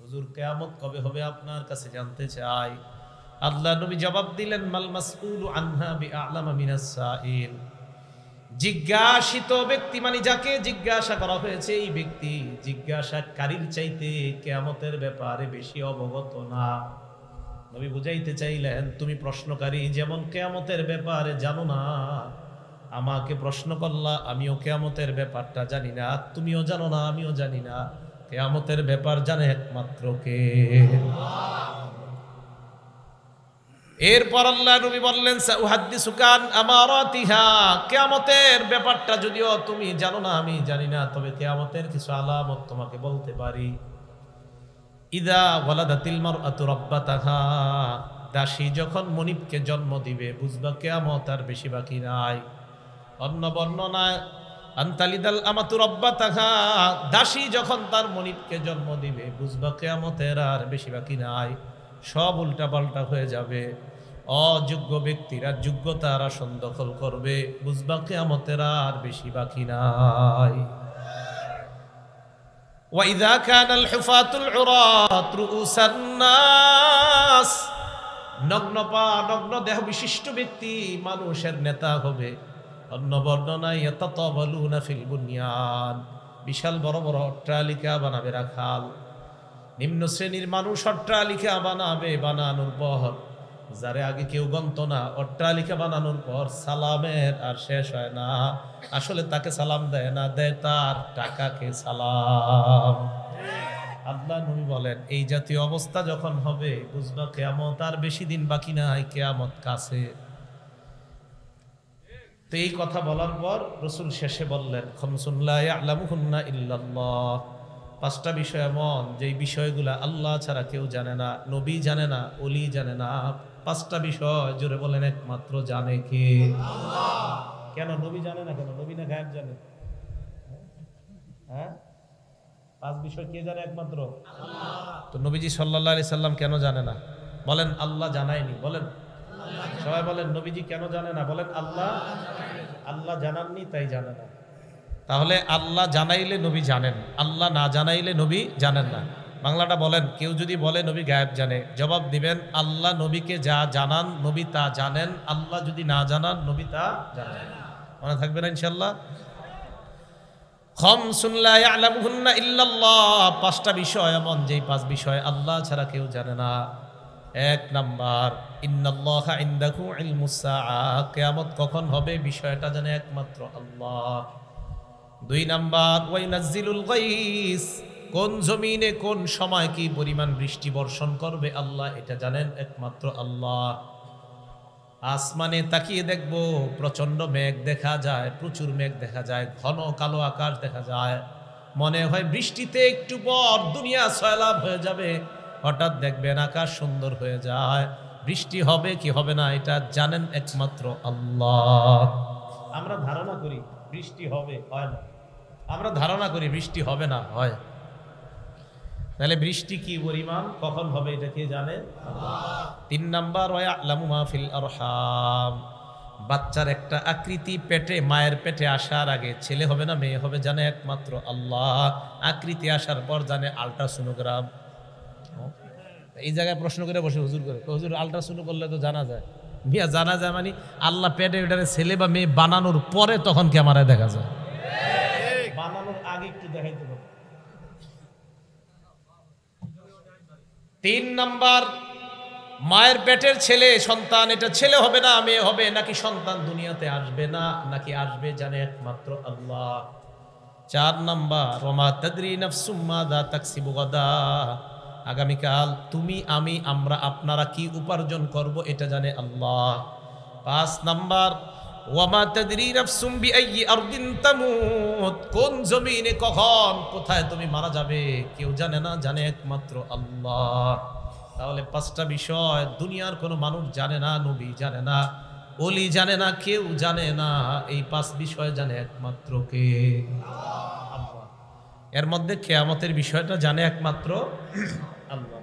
হুজুর কিয়ামত কবে হবে আপনার কাছে জানতে চাই। আল্লাহ নবী জবাব দিলেন, মাল মাসউলু আনহা বিআলামা মিনাস সাইল। জিজ্ঞাসিত ব্যক্তি মানে যাকে জিজ্ঞাসা করা হয়েছে এই ব্যক্তি জিজ্ঞাসাকারীর চাইতে কিয়ামতের ব্যাপারে বেশি অবগত না। নবী বুঝাইতে চাইলেন, তুমি প্রশ্নকারী যেমন কিয়ামতের ব্যাপারে জানো না, আমাকে প্রশ্ন করলা, আমিও কিয়ামতের ব্যাপারটা জানি না, তুমিও জানো না, আমিও জানি না। কিয়ামতের ব্যাপার জানে একমাত্র কে? এরপর আল্লাহ নবী বললেন, সাউহাদ্দিসুকা আন আমারাতিহা, কিয়ামতের ব্যাপারটা যদিও তুমি জানো না, আমি জানি না, তবে কিয়ামতের কিছু আলামত তোমাকে বলতে পারি। ইদা ওয়ালাদাতিল মারআতু রাব্বাতাহা, দাসী যখন মনিবকে জন্ম দিবে বুঝবা কিয়ামত আর বেশি বাকি নাই। অন্য বর্ণনায় আনতালিদাল আমাতু রাব্বাতাহা, দাসী যখন তার মনিবকে জন্ম দিবে বুঝবা কিয়ামতের আর বেশি বাকি নাই। সব উল্টাপাল্টা হয়ে যাবে। অযোগ্য ব্যক্তিরা যোগ্যতার আসন দখল করবে, বুঝবা কিয়ামতের আর বেশি বাকি নাই। ওয়াইদা কানাল হুফাতুল উরাত রুউসান নাস, নগ্ন পা নগ্ন দেহ বিশিষ্ট ব্যক্তি মানুষের নেতা হবে। অন্য বর্ণনায় ইয়াতাতাওয়ালুনা ফিল বুনিয়ান, বিশাল বড় বড় অট্টালিকা বানাবে রাখাল। নিম্ন শ্রেণীর মানুষ অট্টালিকা বানাবে, বানানোর পর যারে আগে কেউ গন্ত না, অট্টালিকা বানানোর পর সালামের আর শেষ হয় না। আসলে তাকে সালাম দেয় না, দেয় তার টাকাকে সালাম। আল্লাহ নবী বলেন, এই জাতীয় অবস্থা যখন হবে বুঝবা কিয়ামত আর বেশি দিন বাকি নাই, কিয়ামত কাছে। তো এই কথা বলার পর রাসূল শেষে বললেন, খামসুন লা ইয়ালামুহুন্না ইল্লাল্লাহ, পাঁচটা বিষয় এমন যেই বিষয়গুলা আল্লাহ ছাড়া কেউ জানে না, নবী জানে না, ওলি জানে না। পাঁচটা বিষয় জোরে বলেন একমাত্র জানে কে? আল্লাহ। কেন নবী জানে না? কেন নবী না গায়েব জানে? হ্যাঁ, পাঁচ বিষয় কে জানে? একমাত্র আল্লাহ। তো নবীজি সাল্লাল্লাহু আলাইহি সাল্লাম কেন জানে না? বলেন আল্লাহ জানায়নি। বলেন সবাই বলেন, নবীজি কেন জানে না? বলেন আল্লাহ, আল্লাহ জানাননি তাই জানে না। তাহলে আল্লাহ জানাইলে নবী জানেন, আল্লাহ না জানাইলে নবী জানেন না। বাংলাটা বলেন, কেউ যদি বলে নবী গায়েব জানে, জবাব দিবেন আল্লাহ নবীকে যা জানান নবী তা জানেন, আল্লাহ যদি না জানান নবী তা জানেন। মনে থাকবে না ইনশাআল্লাহ? খামসুন লা ইয়ালামুহুন্না ইল্লাল্লাহ, পাঁচটা বিষয় এমন যেই পাঁচ বিষয় আল্লাহ ছাড়া কেউ জানে না। এক নাম্বার, ইন্নাল্লাহা ইনদাহু ইলমুস সাআহ, কিয়ামত কখন হবে বিষয়টা জানে একমাত্র আল্লাহ। দুই নাম্বার, ওয়াইনাজ্জিলুল গাইস, কোন জমিনে কোন সময় কি পরিমাণ বৃষ্টি বর্ষণ করবে আল্লাহ এটা জানেন একমাত্র আল্লাহ। আসমানে তাকিয়ে দেখবো প্রচন্ড মেঘ দেখা যায়, প্রচুর মেঘ দেখা যায়, ঘন কালো আকাশ দেখা যায়, মনে হয় বৃষ্টিতে একটু পর দুনিয়া সয়লাব হয়ে যাবে। হঠাৎ দেখবেন আকাশ সুন্দর হয়ে যায়। বৃষ্টি হবে কি হবে না এটা জানেন একমাত্র আল্লাহ। আমরা ধারণা করি বৃষ্টি হবে, হয় না। আমরা ধারণা করি বৃষ্টি হবে না, হয়। তাহলে বৃষ্টি কি পরিমাণ কখন হবে এটা কে জানে? আল্লাহ। তিন নাম্বার, ওয়ায়ালামু মা ফিল আরহাম, বাচ্চার একটা আকৃতি পেটে মায়ের পেটে আসার আগে ছেলে হবে না মেয়ে হবে জানে একমাত্র আল্লাহ। আকৃতি আসার পর জানে আল্ট্রাসোনোগ্রাম। এই জায়গায় প্রশ্ন করে বসে হুজুর করে, হুজুর আল্ট্রাসোনো করলে তো জানা যায়। মিয়া জানা যায় মানে আল্লাহ পেটে ওটারে ছেলে বা মেয়ে বানানোর পরে তখন ক্যামেরায় দেখা যায়, বানানোর আগে একটু দেখাইতে হবে। তিন নাম্বার, মায়ের পেটের ছেলে সন্তান, এটা ছেলে হবে না মেয়ে হবে, নাকি সন্তান দুনিয়াতে আসবে না নাকি আসবে জানে একমাত্র আল্লাহ। চার নাম্বার, ওমা তাদরি নাফসুম মাযা তাকসিবু গাদা, আগামীকাল তুমি আমি আমরা আপনারা কি উপার্জন করব এটা জানে আল্লাহ। পাঁচ নাম্বার, ওয়ামা তাদরি নাফসুম বিআইয়ি আরদিন তামুত, কোন জমিনে কখন কোথায় তুমি মারা যাবে কেউ জানে না, জানে একমাত্র আল্লাহ। তাহলে পাঁচটা বিষয় দুনিয়ার কোনো মানুষ জানে না, নবী জানে না, ওলি জানে না, কেউ জানে না। এই পাঁচ বিষয় জানে একমাত্র কে? আল্লাহ। এর মধ্যে কিয়ামতের বিষয়টা জানে একমাত্র আল্লাহ।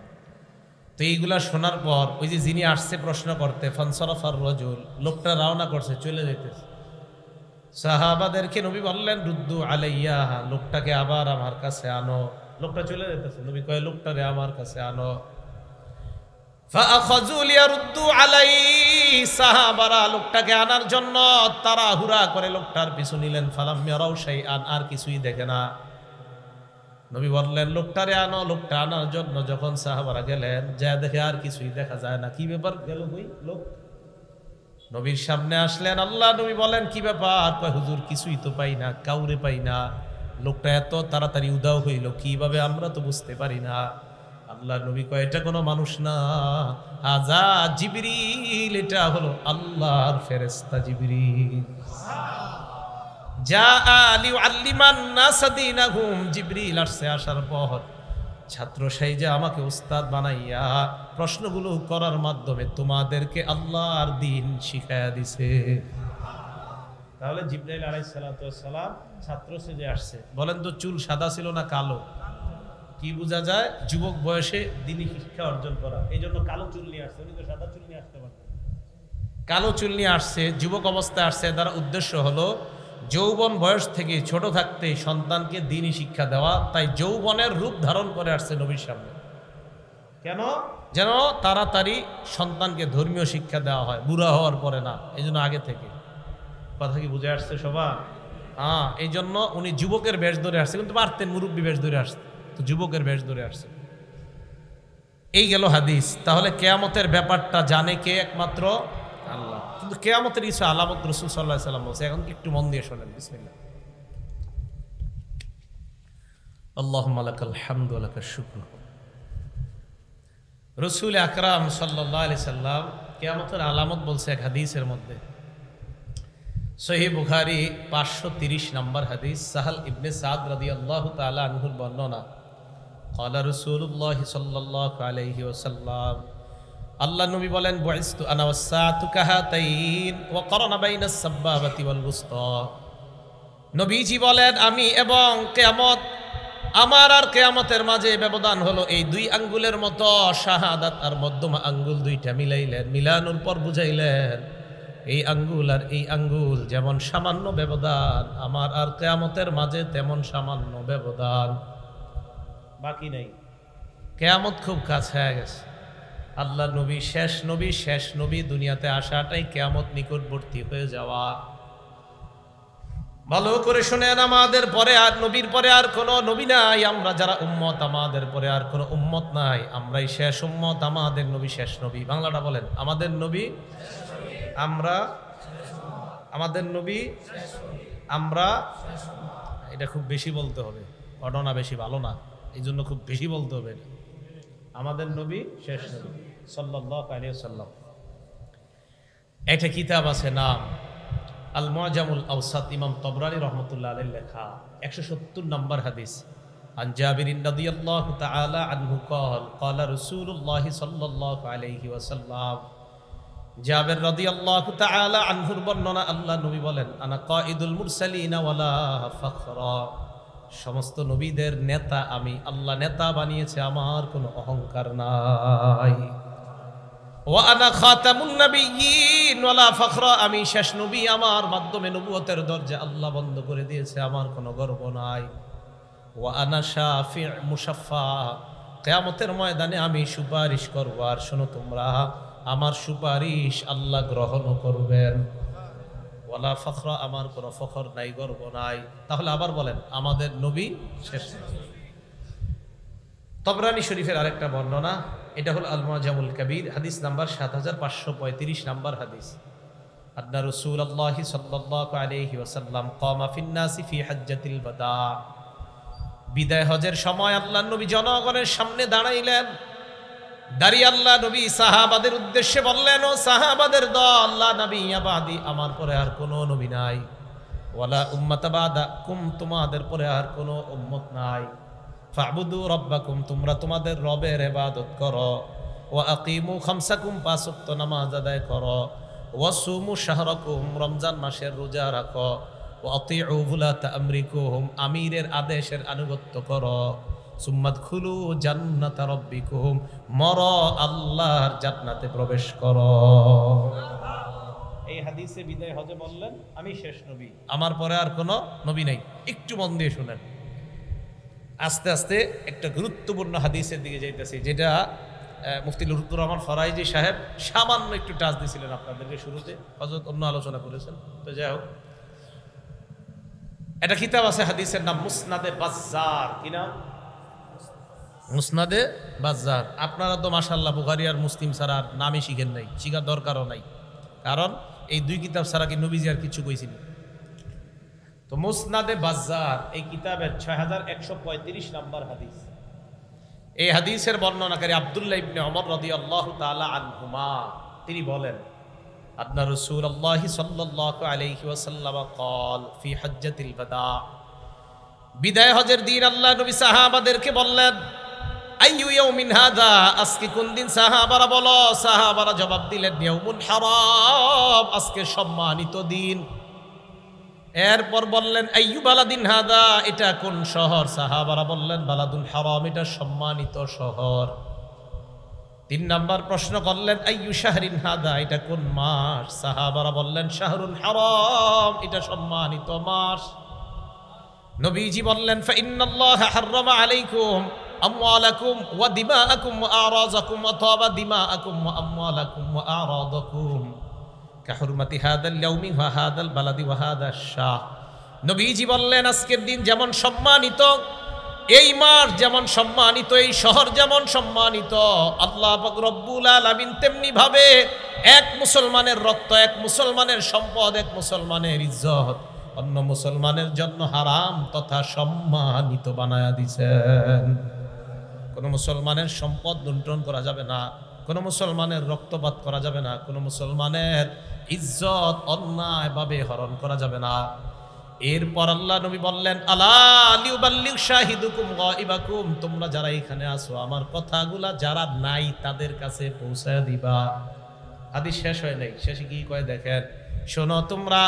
তো এইগুলা শোনার পর ওই যে যিনি আসছে প্রশ্ন করতে, ফানসারাফার রাজুল, লোকটা রওনা করছে, চলে যেতেছে। সাহাবাদেরকে নবী বললেন, রুদ্দু আলাইয়া, লোকটাকে আবার আমার কাছে আনো। লোকটা চলে যেতেছে, নবী কয় লোকটারে আমার কাছে আনো। ফাআখাযু লিয়ারুদ্দু আলাইহি, সাহাবারা লোকটাকে আনার জন্য তাড়াহুড়া করে লোকটার পিছু নিলেন। ফালাম ইয়ারাউ শাইআন, আর কিছুই দেখে না। নবী বললেন লোকটারে আনো। লোকটা আনার জন্য যখন সাহাবারা গেলেন, যা দেখে আর কিছুই দেখা যায় না। কি ব্যাপার, গেল কই লোক? নবীর সামনে আসলেন। আল্লাহ নবী বলেন কি ব্যাপার? কয় হুজুর কিছুই তো পাই না, কাউরে পাই না। লোকটা এত তাড়াতাড়ি উদাও হইল কিভাবে আমরা তো বুঝতে পারি না। আল্লাহ নবী কয় এটা কোনো মানুষ না, হাজা জিবরিল, এটা হলো আল্লাহর ফেরেশতা জিবরিল। জিবরিল আসছে, আসার পর ছাত্র সাইজে আমাকে উস্তাদ বানাইয়া প্রশ্নগুলো করার মাধ্যমে তোমাদেরকে আল্লাহর দ্বীন শিখায়া দিছে। তাহলে জিবরাইল আলাইহিস সালাতু ওয়াস সালাম ছাত্র সেজে আসছে। বলেন তো চুল সাদা ছিল না কালো? কি বোঝা যায়? যুবক বয়সে দ্বীনি শিক্ষা অর্জন করা। এই জন্য কালো চুল নিয়ে আসছে, উনি তো সাদা চুল নিয়ে আসতে পারতেন। কালো চুল নিয়ে আসছে, যুবক অবস্থায় আসছে। তার উদ্দেশ্য হলো যৌবন বয়স থেকে ছোট থাকতে সন্তানকে দ্বীনি শিক্ষা দেওয়া। তাই যৌবনের রূপ ধারণ করে আসছে নবীর সামনে। কেন? যেন তাড়াতাড়ি সন্তানকে ধর্মীয় শিক্ষা দেওয়া হয়, বুড়া হওয়ার পরে না। এই জন্য আগে থেকে। কথা কি বুঝে আসছে সবার? হ্যাঁ, এই জন্য উনি যুবকের বেশ ধরে আসছে, কিন্তু পারতেন মুরব্বী বেশ ধরে আসছে, তো যুবকের বেশ ধরে আসছে। এই গেল হাদিস। তাহলে কেয়ামতের ব্যাপারটা জানে কে? একমাত্র আল্লাহ। কিন্তু কেয়ামতের কিছু আলামত রাসূল সাল্লাল্লাহু আলাইহি ওয়াসাল্লাম বলছে, এখন একটু মন দিয়ে শোনেন। বিসমিল্লাহ। আল্লাহুম্মা লাকাল হামদু ওয়া লাকাশ শুকরু। রাসূল আকরাম সাল্লাল্লাহু আলাইহি সাল্লাম কিয়ামতের আলামত বলছে এক হাদিসের মধ্যে। সহিহ বুখারী 530 নম্বর হাদিস, সাহাল ইবনে সাদ রাদিয়াল্লাহু তাআলা আনহুর বর্ণনা। ক্বালা রাসূলুল্লাহ সাল্লাল্লাহু আলাইহি ওয়াসাল্লাম, আল্লাহ নবী বলেন, বুইসতু আনা ওয়াসসাতু কাহাতাইন ওয়া কারানা বাইনাস সাব্বাবাতি ওয়াল বুসতা। নবীজি বলেন আমি এবং কিয়ামত, আমার আর কিয়ামতের মাঝে ব্যবধান হলো এই দুই আঙ্গুলের মতো। শাহাদাত আর মধ্যমা আঙ্গুল দুইটা মিলাইলেন, মিলানোর পর বুঝাইলেন এই আঙ্গুল আর এই আঙ্গুল যেমন সামান্য ব্যবধান, আমার আর কিয়ামতের মাঝে তেমন সামান্য ব্যবধান, বাকি নেই। কিয়ামত খুব কাছে হয়ে গেছে। আল্লাহ নবী শেষ নবী, শেষ নবী দুনিয়াতে আসাটাই কিয়ামত নিকটবর্তী হয়ে যাওয়া। ভালো করে শুনেন, আমাদের পরে আর নবীর পরে আর কোনো নবী নাই। আমরা যারা উম্মত, আমাদের পরে আর কোনো উম্মত নাই। আমরাই শেষ উম্মত, আমাদের নবী শেষ নবী। বাংলাটা বলেন, আমাদের নবী, আমরা, আমাদের নবী, আমরা। এটা খুব বেশি বলতে হবে, ঘটনা বেশি ভালো না, এই জন্য খুব বেশি বলতে হবে। আমাদের নবী শেষ নবী সাল্লাল্লাহু আলাইহি ওয়াসাল্লাম। একটা কিতাব আছে, নাম আল মুআজামুল আওসাত, ইমাম তাবরানী রাহমাতুল্লাহ আলাইহি লেখা, 170 নম্বর হাদিস। আন জাবির রাদিয়াল্লাহু তাআলা আনহু قال قال رسول الله صلى الله عليه وسلم, জাবির রাদিয়াল্লাহু তাআলা আনহুর বর্ণনা, আল্লাহ নবী বলেন, আনা কাঈদুল মুরসালিন ওয়ালা ফখরা, সমস্ত নবীদের নেতা আমি। আল্লাহ নেতা বানিয়েছে, আমার কোনো অহংকার নাই। ওয়া আনা খাতামুন নাবিয়্যিন ওয়ালা ফখরা, আমি শেষ নবী, আমার মাধ্যমে নবুয়তের দরজা আল্লাহ বন্ধ করে দিয়েছে, আমার কোনো গর্ব নাই। ওয়া আনা শাফি' মুশাফফা, কিয়ামতের ময়দানে আমি সুপারিশ করব, আর শোনো তোমরা, আমার সুপারিশ আল্লাহ গ্রহণ করবেন। ওয়ালা ফখরা, আমার কোনো ফখর নাই, গর্ব নাই। তাহলে আবার বলেন, আমাদের নবী শেষ। তবরানী শরীফের আরেকটা বর্ণনা, এটা হলো আল মুআজামুল কাবীর, হাদিস নাম্বার 7535 নাম্বার হাদিস। আন্না রাসূলুল্লাহ সাল্লাল্লাহু আলাইহি ওয়াসাল্লাম কামা ফিন নাসি ফি হাজ্জাতিল বাদা, বিদায় হজের সময় আল্লাহর নবী জনগণের সামনে দাঁড়াইলেন। দাঁড়িয়ে আল্লাহ নবী সাহাবাদের উদ্দেশ্যে বললেন, ও সাহাবাদের দল, আল্লাহ নবী বাদি, আমার পরে আর কোনো নবী নাই। ওয়ালা উম্মাতা বাদাকুম, তোমাদের পরে আর কোনো উম্মত নাই। ফাবুদু রাব্বাকুম, তোমরা তোমাদের রবের ইবাদত করো। ওয়া আকিমু খামসাকুম, 5 ওয়াক্ত নামাজ আদায় করো। ওয়া সুমু শাহরাকুম, রমজান মাসের রোজা রাখো। ওয়া আতিউ উলাতা আমরিকুম, আমিরের আদেশের আনুগত্য করো। সুম্মাদখুলু জান্নাতা রাব্বিকুম, মর আল্লাহর জান্নাতে প্রবেশ করো। এই হাদিসে বিদায় হজে বললেন, আমি শেষ নবী, আমার পরে আর কোনো নবী নেই। একটু মন দিয়ে শুনেন, আস্তে আস্তে একটা গুরুত্বপূর্ণ হাদিসের দিকে যাইতেছি, যেটা মুফতি লুৎফুর রহমান ফরাইজি সাহেব সামান্য একটু টাচ দিয়েছিলেন আপনাদেরকে শুরুতে, হযরত অন্য আলোচনা করেছেন। তো যাই হোক, একটা কিতাব আছে হাদিসের নাম মুসনাদে বাজ্জার। কি নাম? মুসনাদে বাজ্জার। আপনারা তো মাশাআল্লাহ বুখারী আর মুসলিম ছাড়া আর নামই শিখেন নাই, শিখার দরকারও নাই, কারণ এই দুই কিতাব ছাড়া কি নবীজি আর কিছু কইছিল? তো মুসনাদে বাজ্জার এই কিতাবের 6135 নম্বর হাদিস। এই হাদিসের বর্ণনাকারী আব্দুল্লাহ ইবনে ওমর রাদিয়াল্লাহু তাআলা আনহুমা, তিনি বলেন আন্না রাসূলুল্লাহ সাল্লাল্লাহু আলাইহি ওয়াসাল্লাম قال في حجة الوداع, বিদায় হজের দিন আল্লাহ নবী সাহাবাদেরকে বললেন আইয়ু ইয়াউমিন হাযা, আজকে কোন দিন? সাহাবারা বলো, সাহাবারা জবাব দিলেন ইয়াউমুন হারাম, আজকে সম্মানিত দিন। এরপর বললেন আইয়ু বালাদিন হাদা, এটা কোন শহর? সাহাবারা বললেন বালাদুল হারাম, এটা সম্মানিত শহর। 3 নাম্বার প্রশ্ন করলেন আইয়ু শাহরিন হাদা, এটা কোন মাস? সাহাবারা বললেন শাহরুল হারাম, এটা সম্মানিত মাস। নবীজি বললেন ফা ইন্নাল্লাহা হাররামা আলাইকুম আমওয়ালাকুম ওয়া দিমাআকুম ওয়া আরাযাকুম ওয়া তাবা দিমাআকুম ওয়া আমওয়ালাকুম ওয়া আরাযাকুম কাহুরমাতি হাদাল ইয়াউমি ওয়া হাদাল বালাদি ওয়া হাদাশ শাহ। নবীজি বললেন আজকের দিন যেমন সম্মানিত, এই মাস যেমন সম্মানিত, এই শহর যেমন সম্মানিত, আল্লাহ পাক রব্বুল আলামিন তেমনি ভাবে এক মুসলমানের রক্ত, এক মুসলমানের সম্পদ, এক মুসলমানের ইজ্জত অন্য মুসলমানের জন্য হারাম তথা সম্মানিত বানায়া দিয়েছেন। কোন মুসলমানের সম্পদ লুণ্ঠন করা যাবে না, কোন মুসলমানের রক্তপাত করা যাবে না, কোন মুসলমানের ইজ্জত অন্যায়ভাবে হরণ করা যাবে না। এরপর আল্লাহ নবী বললেন আলা লিউবাল্লিগ শাহিদুকুম গায়বাকুম, তোমরা যারা এখানে আছো আমার কথাগুলা যারা নাই তাদের কাছে পৌঁছায় দিবা। হাদিস শেষ হয় নাই, শেষে কি কয় দেখেন, শোনো তোমরা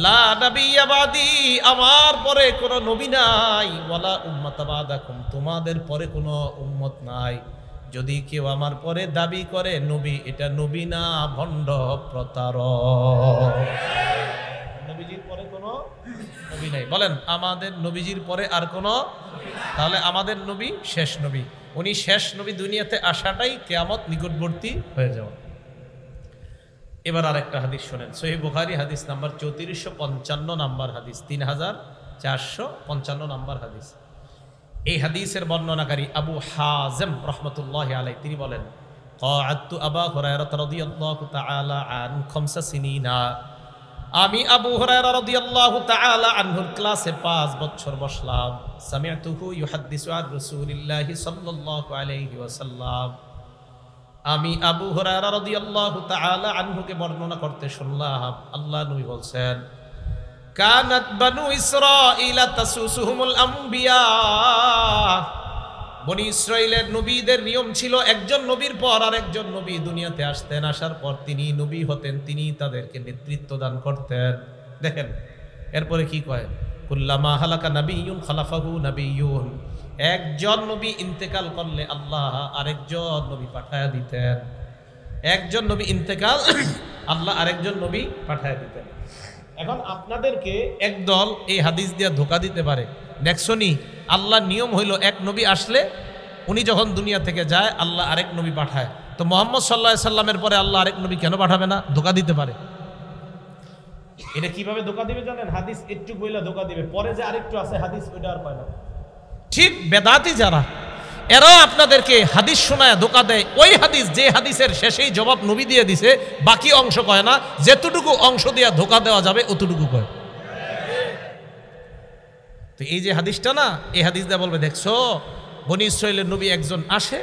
লা নাবিয়্যা বাদি, আমার পরে কোনো নবী নাই, ওয়ালা উম্মাতা বাদাকুম, তোমাদের পরে কোনো উম্মত নাই। যদি কেউ আমার পরে দাবি করে নবী, এটা নবী না, ভণ্ড প্রতারক। নবীজির পরে কোনো নবী নাই, বলেন আমাদের নবীজির পরে আর কোনো, তাহলে আমাদের নবী শেষ নবী, উনি শেষ নবী, দুনিয়াতে আসাটাই কিয়ামত নিকটবর্তী হয়ে যাওয়া। এবার আরেকটা হাদিস শোনেন, সহিহ বুখারী হাদিস নাম্বার 3455 নাম্বার হাদিস, 3455 নাম্বার হাদিস। এই হাদিসের বর্ণনাকারী আবু হাযিম রাহমাতুল্লাহি আলাইহি, তিনি বলেন ক্বাআতু আবু হুরায়রা রাদিয়াল্লাহু তাআলা আন 5 সিনিনা, আমি আবু হুরায়রা রাদিয়াল্লাহু তাআলা আনহুর ক্লাসে 5 বছর বসলাম। সামি'তুহু ইউহাদ্দিসু আন রাসূলিল্লাহি সাল্লাল্লাহু আলাইহি ওয়াসাল্লাম, আমি আবু হুরায়রা রাদিয়াল্লাহু তাআলা আনহুকে বর্ণনা করতে শুনলাম, আল্লাহ নবী বলছেন কানাত বানু ইসরাঈলা তাসুসুহুমুল আম্বিয়া, বনি ইসরাইলের নবীদের নিয়ম ছিল একজন নবীর পর আরেকজন নবী দুনিয়াতে আসতেন, আসার পর তিনি নবী হতেন, তিনি তাদেরকে নেতৃত্ব দান করতেন। দেখেন এরপরে কি কয়, কুল্লামা হালাকা নাবিয়্যুন খালাফাহু নাবিয়্যুন, একজন নবী ইন্তেকাল করলে আল্লাহ আরেকজন নবী পাঠায়া দিতেন, একজন নবী ইন্তেকাল আল্লাহ আরেকজন নবী পাঠায়া দিতেন। এখন আপনাদেরকে একদল এই হাদিস দিয়ে ধোকা দিতে পারে, দেখছনি আল্লাহর নিয়ম হইল এক নবী আসলে উনি যখন দুনিয়া থেকে যায় আল্লাহ আরেক নবী পাঠায়, তো মুহাম্মদ সাল্লাল্লাহু আলাইহি সাল্লামের পরে আল্লাহ আরেক নবী কেন পাঠাবে না? ধোকা দিতে পারে। এটা কিভাবে ধোকা দিবে জানেন? হাদিস একটু বইলা ধোকা দিবে, পরে যে আরেকটু আছে হাদিস ওইটা আর পায় না। ঠিক বেদাতি যারা, এরা আপনাদেরকে হাদিস শোনায় ধোকা দেয়, ওই হাদিস যে হাদিসের শেষেই জবাব নবী দিয়ে দিছে, বাকি অংশ কয় না, যেতটুকু অংশ দিয়ে ধোকা দেওয়া যাবে অতটুকু কয়। তো এই যে হাদিসটা না, এই হাদিস দিয়ে বলবে দেখছো বনি ইসরাইলের নবী একজন আসে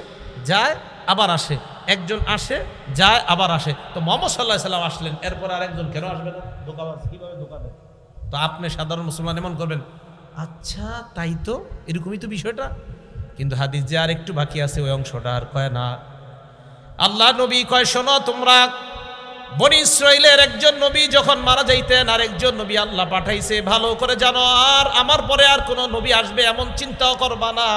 যায় আবার আসে, একজন আসে যায় আবার আসে, তো মুহাম্মদ সাল্লাল্লাহু আলাইহি সাল্লাম আসলেন, এরপর আরেকজন কেন আসবে না? ধোকাবাজ, কিভাবে ধোকা দেয়? তো আপনি সাধারণ মুসলমান এমন করবেন, আচ্ছা তাই তো, এরকমই তো বিষয়টা, কিন্তু হাদিস যে আর একটু বাকি আছে ওই অংশটা আর কয় না। আল্লাহ নবী কয় শোনো তোমরা, বনি ইসরাইলের একজন নবী যখন মারা যাইতেন আরেকজন নবী আল্লাহ পাঠাইছে, ভালো করে জানো, আর আমার পরে আর কোন নবী আসবে এমন চিন্তাও করবা না,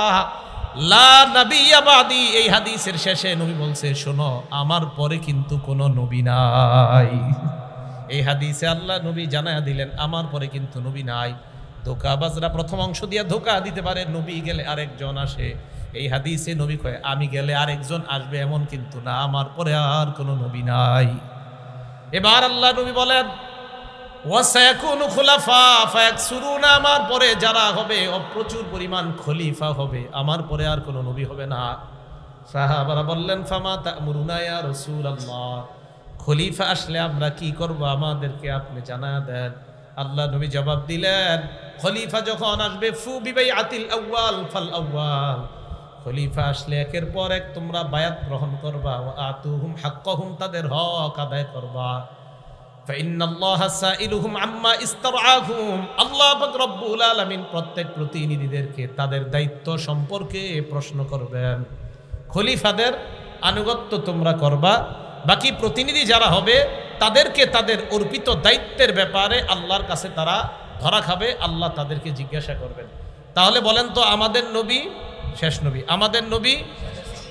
লা নাবিয়্যা বাদি। এই হাদিসের শেষে নবী বলছে শোনো আমার পরে কিন্তু কোনো নবী নাই। এই হাদিসে আল্লাহ নবী জানায়া দিলেন আমার পরে কিন্তু নবী নাই। ধোকাবাজরা প্রথম অংশ দিয়ে ধোকা দিতে পারে, নবী গেলে আরেকজন আসে। এই হাদিসে নবী কয় আমি গেলে আরেকজন আসবে এমন কিন্তু না, আমার পরে আর কোনো নবী নাই। এবার আল্লাহ নবী বলেন ওয়াসায়াকুনু খুলাফা ফায়াকসুরুনা, আমার পরে যারা হবে প্রচুর পরিমাণ খলিফা হবে, আমার পরে আর কোনো নবী হবে না। সাহাবারা বললেন ফামা তা'মুরুনা ইয়া রাসূলুল্লাহ, খলিফা আসলে আমরা কি করব আমাদেরকে আপনি জানায়া দেন। আল্লাহ নবী জবাব দিলেন খলিফা যখন আসবে ফু বিবাইআতিল আউয়াল ফাল আউয়াল, খলিফা আসলে একের পর এক তোমরা বায়াত গ্রহণ করবা, ওয়া আতুহুম হাক্কাহুম, তাদের হক আদায় করবা। ফাইন্নাল্লাহা সাইলুহুম আম্মা ইসতারআহুম, আল্লাহ পাক রব্বুল আলামিন প্রত্যেক প্রতিনিধিদেরকে তাদের দায়িত্ব সম্পর্কে প্রশ্ন করবেন। খলিফাদের আনুগত্য তোমরা করবা, বাকি প্রতিনিধি যারা হবে তাদেরকে তাদের অর্পিত দায়িত্বের ব্যাপারে আল্লাহর কাছে তারা ধরা খাবে, আল্লাহ তাদেরকে জিজ্ঞাসা করবেন। তাহলে বলেন তো আমাদের নবী শেষ নবী, আমাদের নবী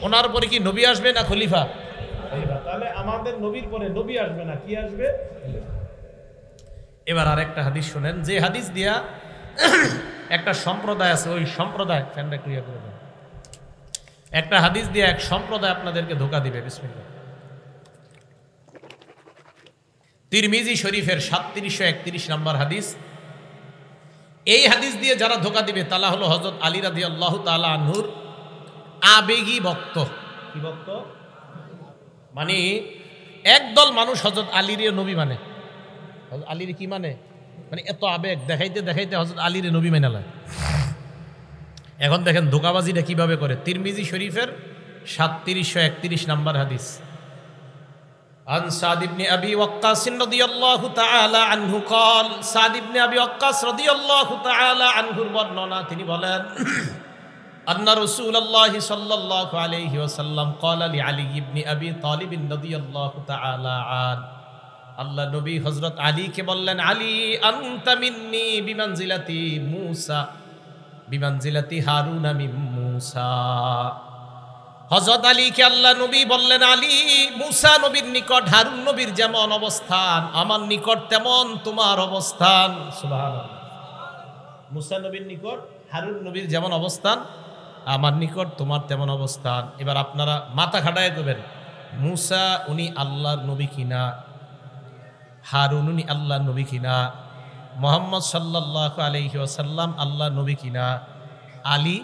ওনার পরে কি নবী আসবে না খলিফা? তাহলে আমাদের নবীর পরে নবী আসবে না, কি আসবে? এবার আরেকটা হাদিস শুনেন, যে হাদিস দিয়া একটা সম্প্রদায় আছে, ওই সম্প্রদায় ফ্যানটা ক্লিয়ার করে দেন, একটা হাদিস দিয়ে এক সম্প্রদায় আপনাদেরকে ধোকা দিবে। বিসমিল্লাহ। তিরমিজি শরীফের 3731 নম্বর হাদিস। এই হাদিস দিয়ে যারা ধোকা দিবে তারা হলো হযরত আলী রাদিয়াল্লাহু তাআলা আনহুর আবেগী ভক্ত। কি ভক্ত? মানে একদল মানুষ হযরত আলীর নবী মানে, হযরত আলীর কি মানে, মানে এত আবেগ দেখাইতে দেখাইতে হযরত আলীর নবী মানে লয়। এখন দেখেন ধোকাবাজিটা কিভাবে করে। তিরমিজি শরীফের 3731 নম্বর হাদিস। আন সাদ ইবনে আবি ওয়াক্কাস রাদিয়াল্লাহু তাআলা আনহু قال, সাদ ইবনে আবি ওয়াক্কাস রাদিয়াল্লাহু তাআলা আনহুর বর্ণনা, তিনি বলেন আন্না রাসূলুল্লাহ সাল্লাল্লাহু আলাইহি ওয়াসাল্লাম قال لعلي ইবনে আবি তালিব রাদিয়াল্লাহু তাআলা আন, আল্লাহ নবী হযরত আলীকে বললেন আলী আনতা মিন্নি বিমানজিলাতি মূসা বিমানজিলাতি হারুনা মিন মূসা। হযরত আলীকে আল্লাহ নবী বললেন আলী মূসা নবীর নিকট হারুন নবীর যেমন অবস্থান আমার নিকট তেমন তোমার অবস্থান। সুবহানাল্লাহ। মূসা নবীর নিকট হারুন নবীর যেমন অবস্থান আমার নিকট তোমার তেমন অবস্থান। এবার আপনারা মাথা খাটায় দেবেন, মূসা উনি আল্লাহর নবী কিনা, হারুন উনি আল্লাহর নবী কিনা, মুহাম্মদ সাল্লাল্লাহু আলাইহি ওয়াসাল্লাম আল্লাহর নবী কিনা, আলী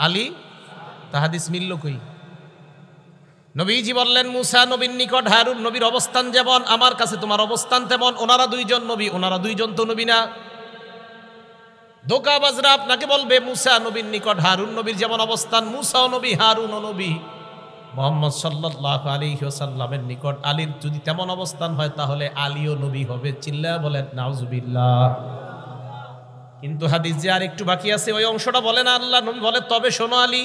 আলী তাহাদিস মিলল কই? নবীজি বললেন মূসা নবীর নিকট হারুন নবীর অবস্থান যেমন আমার কাছে তোমার অবস্থান তেমন। ওনারা দুইজন নবী, ওনারা দুইজন তো নবী না। ধোঁকাবাজরা আপনাকে বলবে মূসা নবীর নিকট হারুন নবীর যেমন অবস্থান মূসাও নবী হারুনও নবী। মুহাম্মদ সাল্লাল্লাহু আলাইহি ওয়াসাল্লামের নিকট আলীর যদি তেমন অবস্থান হয় তাহলে আলীও নবী হবে। চিল্লা বলেন নাউজুবিল্লাহ। কিন্তু হাদিস যে আর একটু বাকি আছে ওই অংশটা বলে না, আল্লাহ নবী বলে তবে শোনো আলী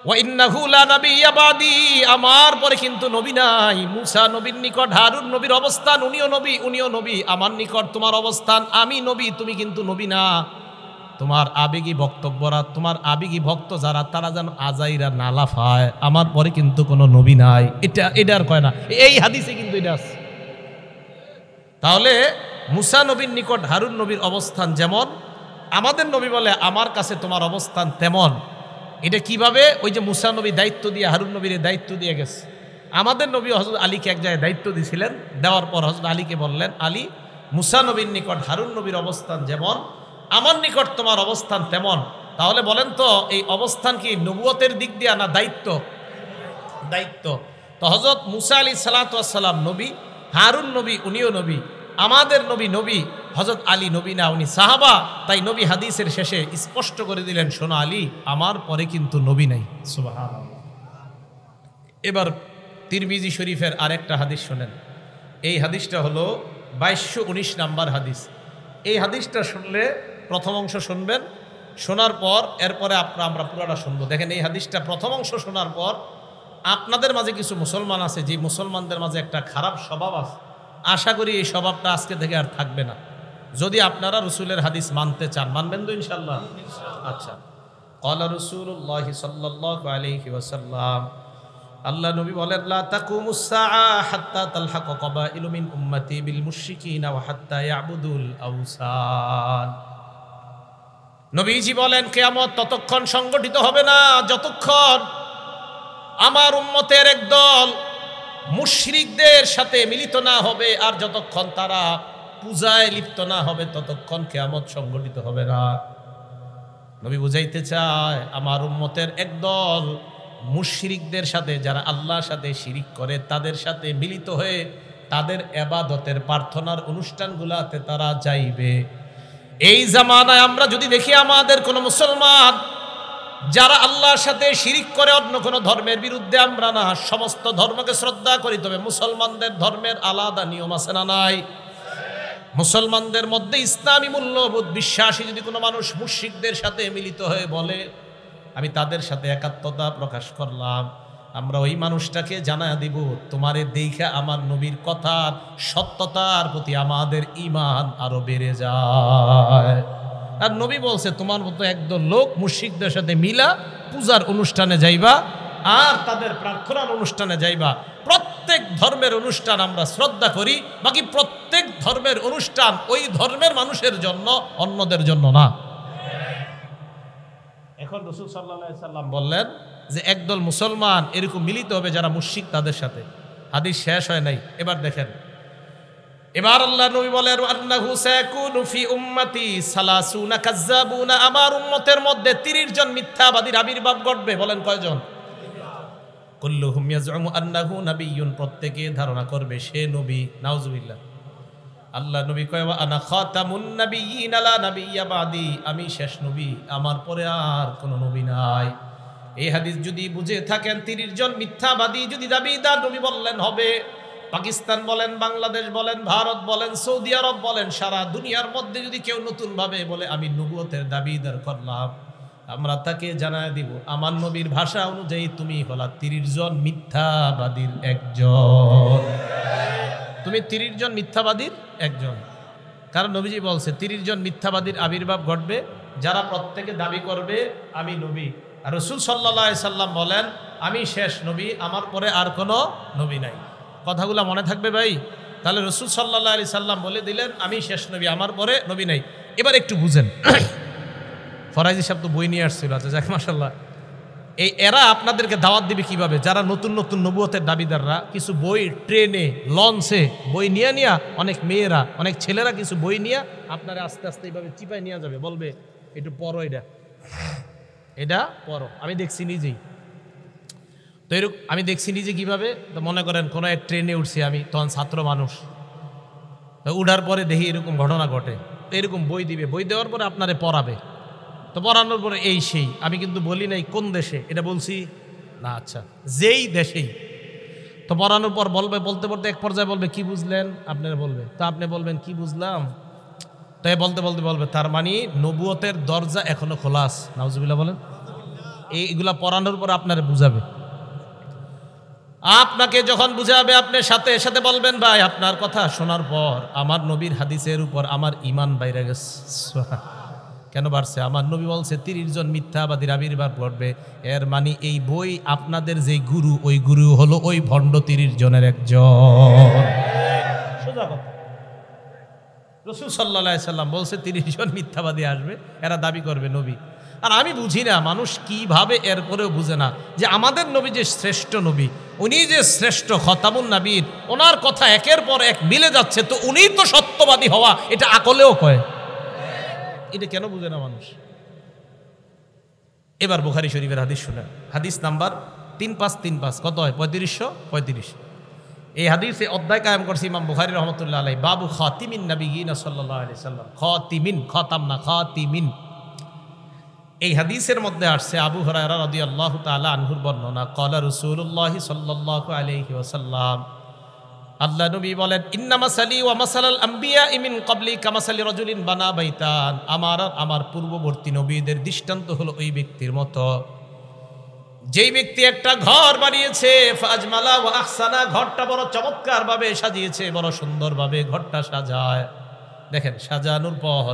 ওয়া ইন্নাহু লা নাবিয়্যা বাদি, আমার পরে কিন্তু নবী নাই। মূসা নবীর নিকট হারুন নবীর অবস্থান, উনিও নবী, আমার নিকট তোমার অবস্থান, আমি নবী, তুমি কিন্তু নবী না। তোমার আবেগী বক্তব্যরা, তোমার আবেগী ভক্ত যারা তারা যেন আজাইরা না লাফায়, আমার পরে কিন্তু কোনো নবী নাই। এটা আর কয় না, এই হাদিসে কিন্তু এটা আছে। তাহলে মূসা নবীর নিকট হারুন নবীর অবস্থান যেমন, আমাদের নবী বলে আমার কাছে তোমার অবস্থান তেমন। এটা কিভাবে? ওই যে মূসা নবী দায়িত্ব দিয়ে হারুন নবীর দায়িত্ব দিয়ে গেছে, আমাদের নবী হযরত আলীকে এক জায়গায় দায়িত্ব দিয়েছিলেন। দেওয়ার পর হযরত আলীকে বললেন আলী মূসা নবীর নিকট হারুন নবীর অবস্থান যেমন আমার নিকট তোমার অবস্থান তেমন। তাহলে বলেন তো এই অবস্থান কি নবুয়তের দিক দিয়ে না দায়িত্ব? দায়িত্ব। তো হযরত মূসা আলাইহিস সালাতু ওয়াস সালাম নবী, হারুন নবী উনিও নবী, আমাদের নবী হযরত আলী নবী না, উনি সাহাবা। তাই নবী হাদিসের শেষে স্পষ্ট করে দিলেন শোনো আলী আমার পরে কিন্তু নবী নাই। সুবহানাল্লাহ। এবার তিরমিজি শরীফের আরেকটা হাদিস শোনেন। এই হাদিসটা হলো 2219 নাম্বার হাদিস। এই হাদিসটা শুনলে প্রথম অংশ শুনবেন, শোনার পর এরপরে আমরা পুরোটা শুনবো। দেখেন এই হাদিসটা প্রথম অংশ শোনার পর আপনাদের মাঝে কিছু মুসলমান আছে যে মুসলমানদের মাঝে একটা খারাপ স্বভাব আছে, আশা করি এই স্বভাবটা আজকে থেকে আর থাকবে না। যদি আপনারা রসুলের হাদিস মানতে চান, মানবেন তো ইনশাল্লাহ? আচ্ছা। ক্বালা রাসূলুল্লাহ সাল্লাল্লাহু আলাইহি ওয়াসাল্লাম, আল্লাহ নবী বলেন লা তাকুমুস সাআ হাত্তা তালহাকা কাবাইলু মিন উম্মতি বিল মুশরিকিনা ওয়া হাত্তা ইয়াবুদুল আওসান। নবীজি বলেন কিয়ামত ততক্ষণ সংগঠিত হবে না যতক্ষণ আমার উম্মতের একদল মুশরিকদের সাথে মিলিত না হবে, আর যতক্ষণ তারা পূজায় লিপ্ত না হবে ততক্ষণ কিয়ামত সংগঠিত হবে না। নবী বুঝাইতে চায় আমার উম্মতের একদল মুশরিকদের সাথে, যারা আল্লাহর সাথে শিরিক করে, তাদের সাথে মিলিত হয়ে তাদের ইবাদতের প্রার্থনার অনুষ্ঠানগুলোতে তারা যাইবে। এই জামানায় আমরা যদি দেখি আমাদের কোনো মুসলমান যারা আল্লাহর সাথে শিরিক করে, অন্য কোনো ধর্মের বিরুদ্ধে আমরা না, সমস্ত ধর্মকে শ্রদ্ধা করি, তবে মুসলমানদের ধর্মের আলাদা নিয়ম আছে না নাই? মুসলমানদের মধ্যে ইসলামী মূল্যবোধ বিশ্বাসী যদি কোনো মানুষ মুশরিকদের সাথে মিলিত হয়ে বলে আমি তাদের সাথে একাত্মতা প্রকাশ করলাম, আমরা ওই মানুষটাকে জানায় দিব তোমারে দেখে আমার নবীর কথার সত্যতার প্রতি আমাদের ঈমান আরো বেড়ে যায়। আর নবী বলছে তোমার মতো একদল লোক মুশরিকদের সাথে মিলা পূজার অনুষ্ঠানে যাইবা আর তাদের প্রার্থনার অনুষ্ঠানে যাইবা। প্রত্যেক ধর্মের অনুষ্ঠান আমরা শ্রদ্ধা করি, বাকি প্রত্যেক ধর্মের অনুষ্ঠান ওই ধর্মের মানুষের জন্য, অন্যদের জন্য না। এখন রাসূল সাল্লাল্লাহু আলাইহি সাল্লাম বললেন যে একদল মুসলমান এরকম মিলিত হবে যারা মুশরিক তাদের সাথে। হাদিস শেষ হয় নাই, এবার দেখেন। এবার আল্লাহ নবী বলেন আন্নাহু সায়াকুনু ফি উম্মতি সালাসুনা কাজ্জাবুনা, আমার উম্মতের মধ্যে 30 জন মিথ্যাবাদীর আবির্ভাব ঘটবে। বলেন কয়জন? কুল্লুহুম ইয়াজউমু আন্নাহু নাবিয়্যুন, প্রত্যেকে ধারণা করবে সে নবী। নাউজুবিল্লাহ। আল্লাহ নবী কয় ওয়া আনা খাতামুন নাবিয়্যিন লা নাবিয়্যা বাদি, আমি শেষ নবী, আমার পরে আর কোনো নবী নাই। এই হাদিস যদি বুঝে থাকেন 30 জন মিথ্যাবাদী যদি দাবিদার নবী বললেন হবে। পাকিস্তান বলেন, বাংলাদেশ বলেন, ভারত বলেন, সৌদি আরব বলেন, সারা দুনিয়ার মধ্যে যদি কেউ নতুন ভাবে বলে আমি নবুয়তের দাবিদার করলাম, আমরা তাকে জানায় দিব আমার নবীর ভাষা অনুযায়ী তুমি হলা 30 জন মিথ্যাবাদীর একজন। তুমি 30 জন মিথ্যাবাদীর একজন। কারণ নবীজি বলছে 30 জন মিথ্যাবাদীর আবির্ভাব ঘটবে যারা প্রত্যেকে দাবি করবে আমি নবী। আর রাসূল সাল্লাল্লাহু আলাইহি সাল্লাম বলেন আমি শেষ নবী, আমার পরে আর কোনো নবী নাই। কথাগুলো মনে থাকবে ভাই। তাহলে রাসূল সাল্লাল্লাহু আলাইহি সাল্লাম বলে দিলেন আমি শেষ নবী, আমার পরে নবী নাই। এবার একটু বুঝেন। ফরাইজি সাহেব তো বই নিয়ে আসছিল, আচ্ছা যাক মাশাআল্লাহ। এই এরা আপনাদেরকে দাওয়াত দিবে কিভাবে? যারা নতুন নতুন নবুয়তের দাবিদাররা কিছু বই ট্রেনে লঞ্চে বই নিয়ে নিয়ে, অনেক মেয়েরা অনেক ছেলেরা কিছু বই নিয়ে আপনারা আস্তে আস্তে এইভাবে চিপায় নিয়ে যাবে, বলবে একটু পড়ো, এটা পড়ো। আমি দেখছি নিজেই তো এরকম, আমি দেখছি নিজে কিভাবে। তো মনে করেন কোনো এক ট্রেনে উঠছি আমি, তখন ছাত্র মানুষ, তো উঠার পরে দেখি এরকম ঘটনা ঘটে। তো এরকম বই দিবে, বই দেওয়ার পরে আপনারে পড়াবে। তো পড়ানোর পরে এই সেই, আমি কিন্তু বলি নাই কোন দেশে, এটা বলছি না, আচ্ছা যেই দেশেই। তো পড়ানোর পর বলবে, বলতে বলতে এক পর্যায়ে বলবে কি বুঝলেন, আপনারা বলবে, তো আপনি বলবেন কি বুঝলাম। তাই বলতে বলতে বলবে তার মানে নবুয়তের দরজা এখনো খোলা আছে। নাউজুবিল্লাহ বলেন। এইগুলা পড়ানোর পর আপনারা বুঝাবে। আপনাকে যখন বুঝাবে আপনি সাথে সাথে বলবেন ভাই আপনার কথা শোনার পর আমার নবীর হাদিসের উপর আমার ঈমান বাইরে গেছে। কেন বাড়ছে? আমার নবী বলছে 30 জন মিথ্যাবাদীর আবির্ভাব ঘটবে। এর মানে এই বই আপনাদের যে গুরু, ওই গুরু হলো ওই ভণ্ড 30 জনের একজন। সোজা কথা। রাসূল সাল্লাল্লাহু আলাইহি সাল্লাম বলছে 30 জন মিথ্যাবাদী আসবে, এরা দাবি করবে নবী। আর আমি বুঝি না মানুষ কিভাবে এরপরেও বুঝে না যে আমাদের নবী যে শ্রেষ্ঠ নবী, উনি যে শ্রেষ্ঠ খতামুন নবীর, ওনার কথা একের পর এক মিলে যাচ্ছে, তো উনি তো সত্যবাদী হওয়া এটা আকলেও কয়। এটা কেন বুঝে না মানুষ? এবার বুখারী শরীফের হাদিস শুনেন, হাদিস নাম্বার 3535, কত হয়? 3535। এই হাদিসে অধ্যায় কায়েম করছে ইমাম বুখারী রহমাতুল্লাহ আলাইহি, বাবু খাতিমিন নবিয়িনা সাল্লাল্লাহু আলাইহি সাল্লাম। খাতিমিন, খতাম না, খাতিমিন। এই হাদিসের মধ্যে আসছে আবু হুরায়রা রাদিয়াল্লাহু তাআলা আনহুর বর্ণনা, ক্বালা রাসূলুল্লাহ সাল্লাল্লাহু আলাইহি ওয়াসাল্লাম, আল্লাহ নবী বলেন ইন্নামা সালি ওয়া মাসালাল আম্বিয়া মিন ক্বাবলি কামাসালি রাজুলিন বানা বাইতান, আমার পূর্ববর্তী নবীদের দৃষ্টান্ত হলো ওই ব্যক্তির মতো যেই ব্যক্তি একটা ঘর বানিয়েছে, ফাজমালা ওয়া আহসানা, ঘরটা বড় চমৎকার ভাবে সাজিয়েছে, বড় সুন্দর ভাবে ঘরটা সাজায়। দেখেন সাজানোর পর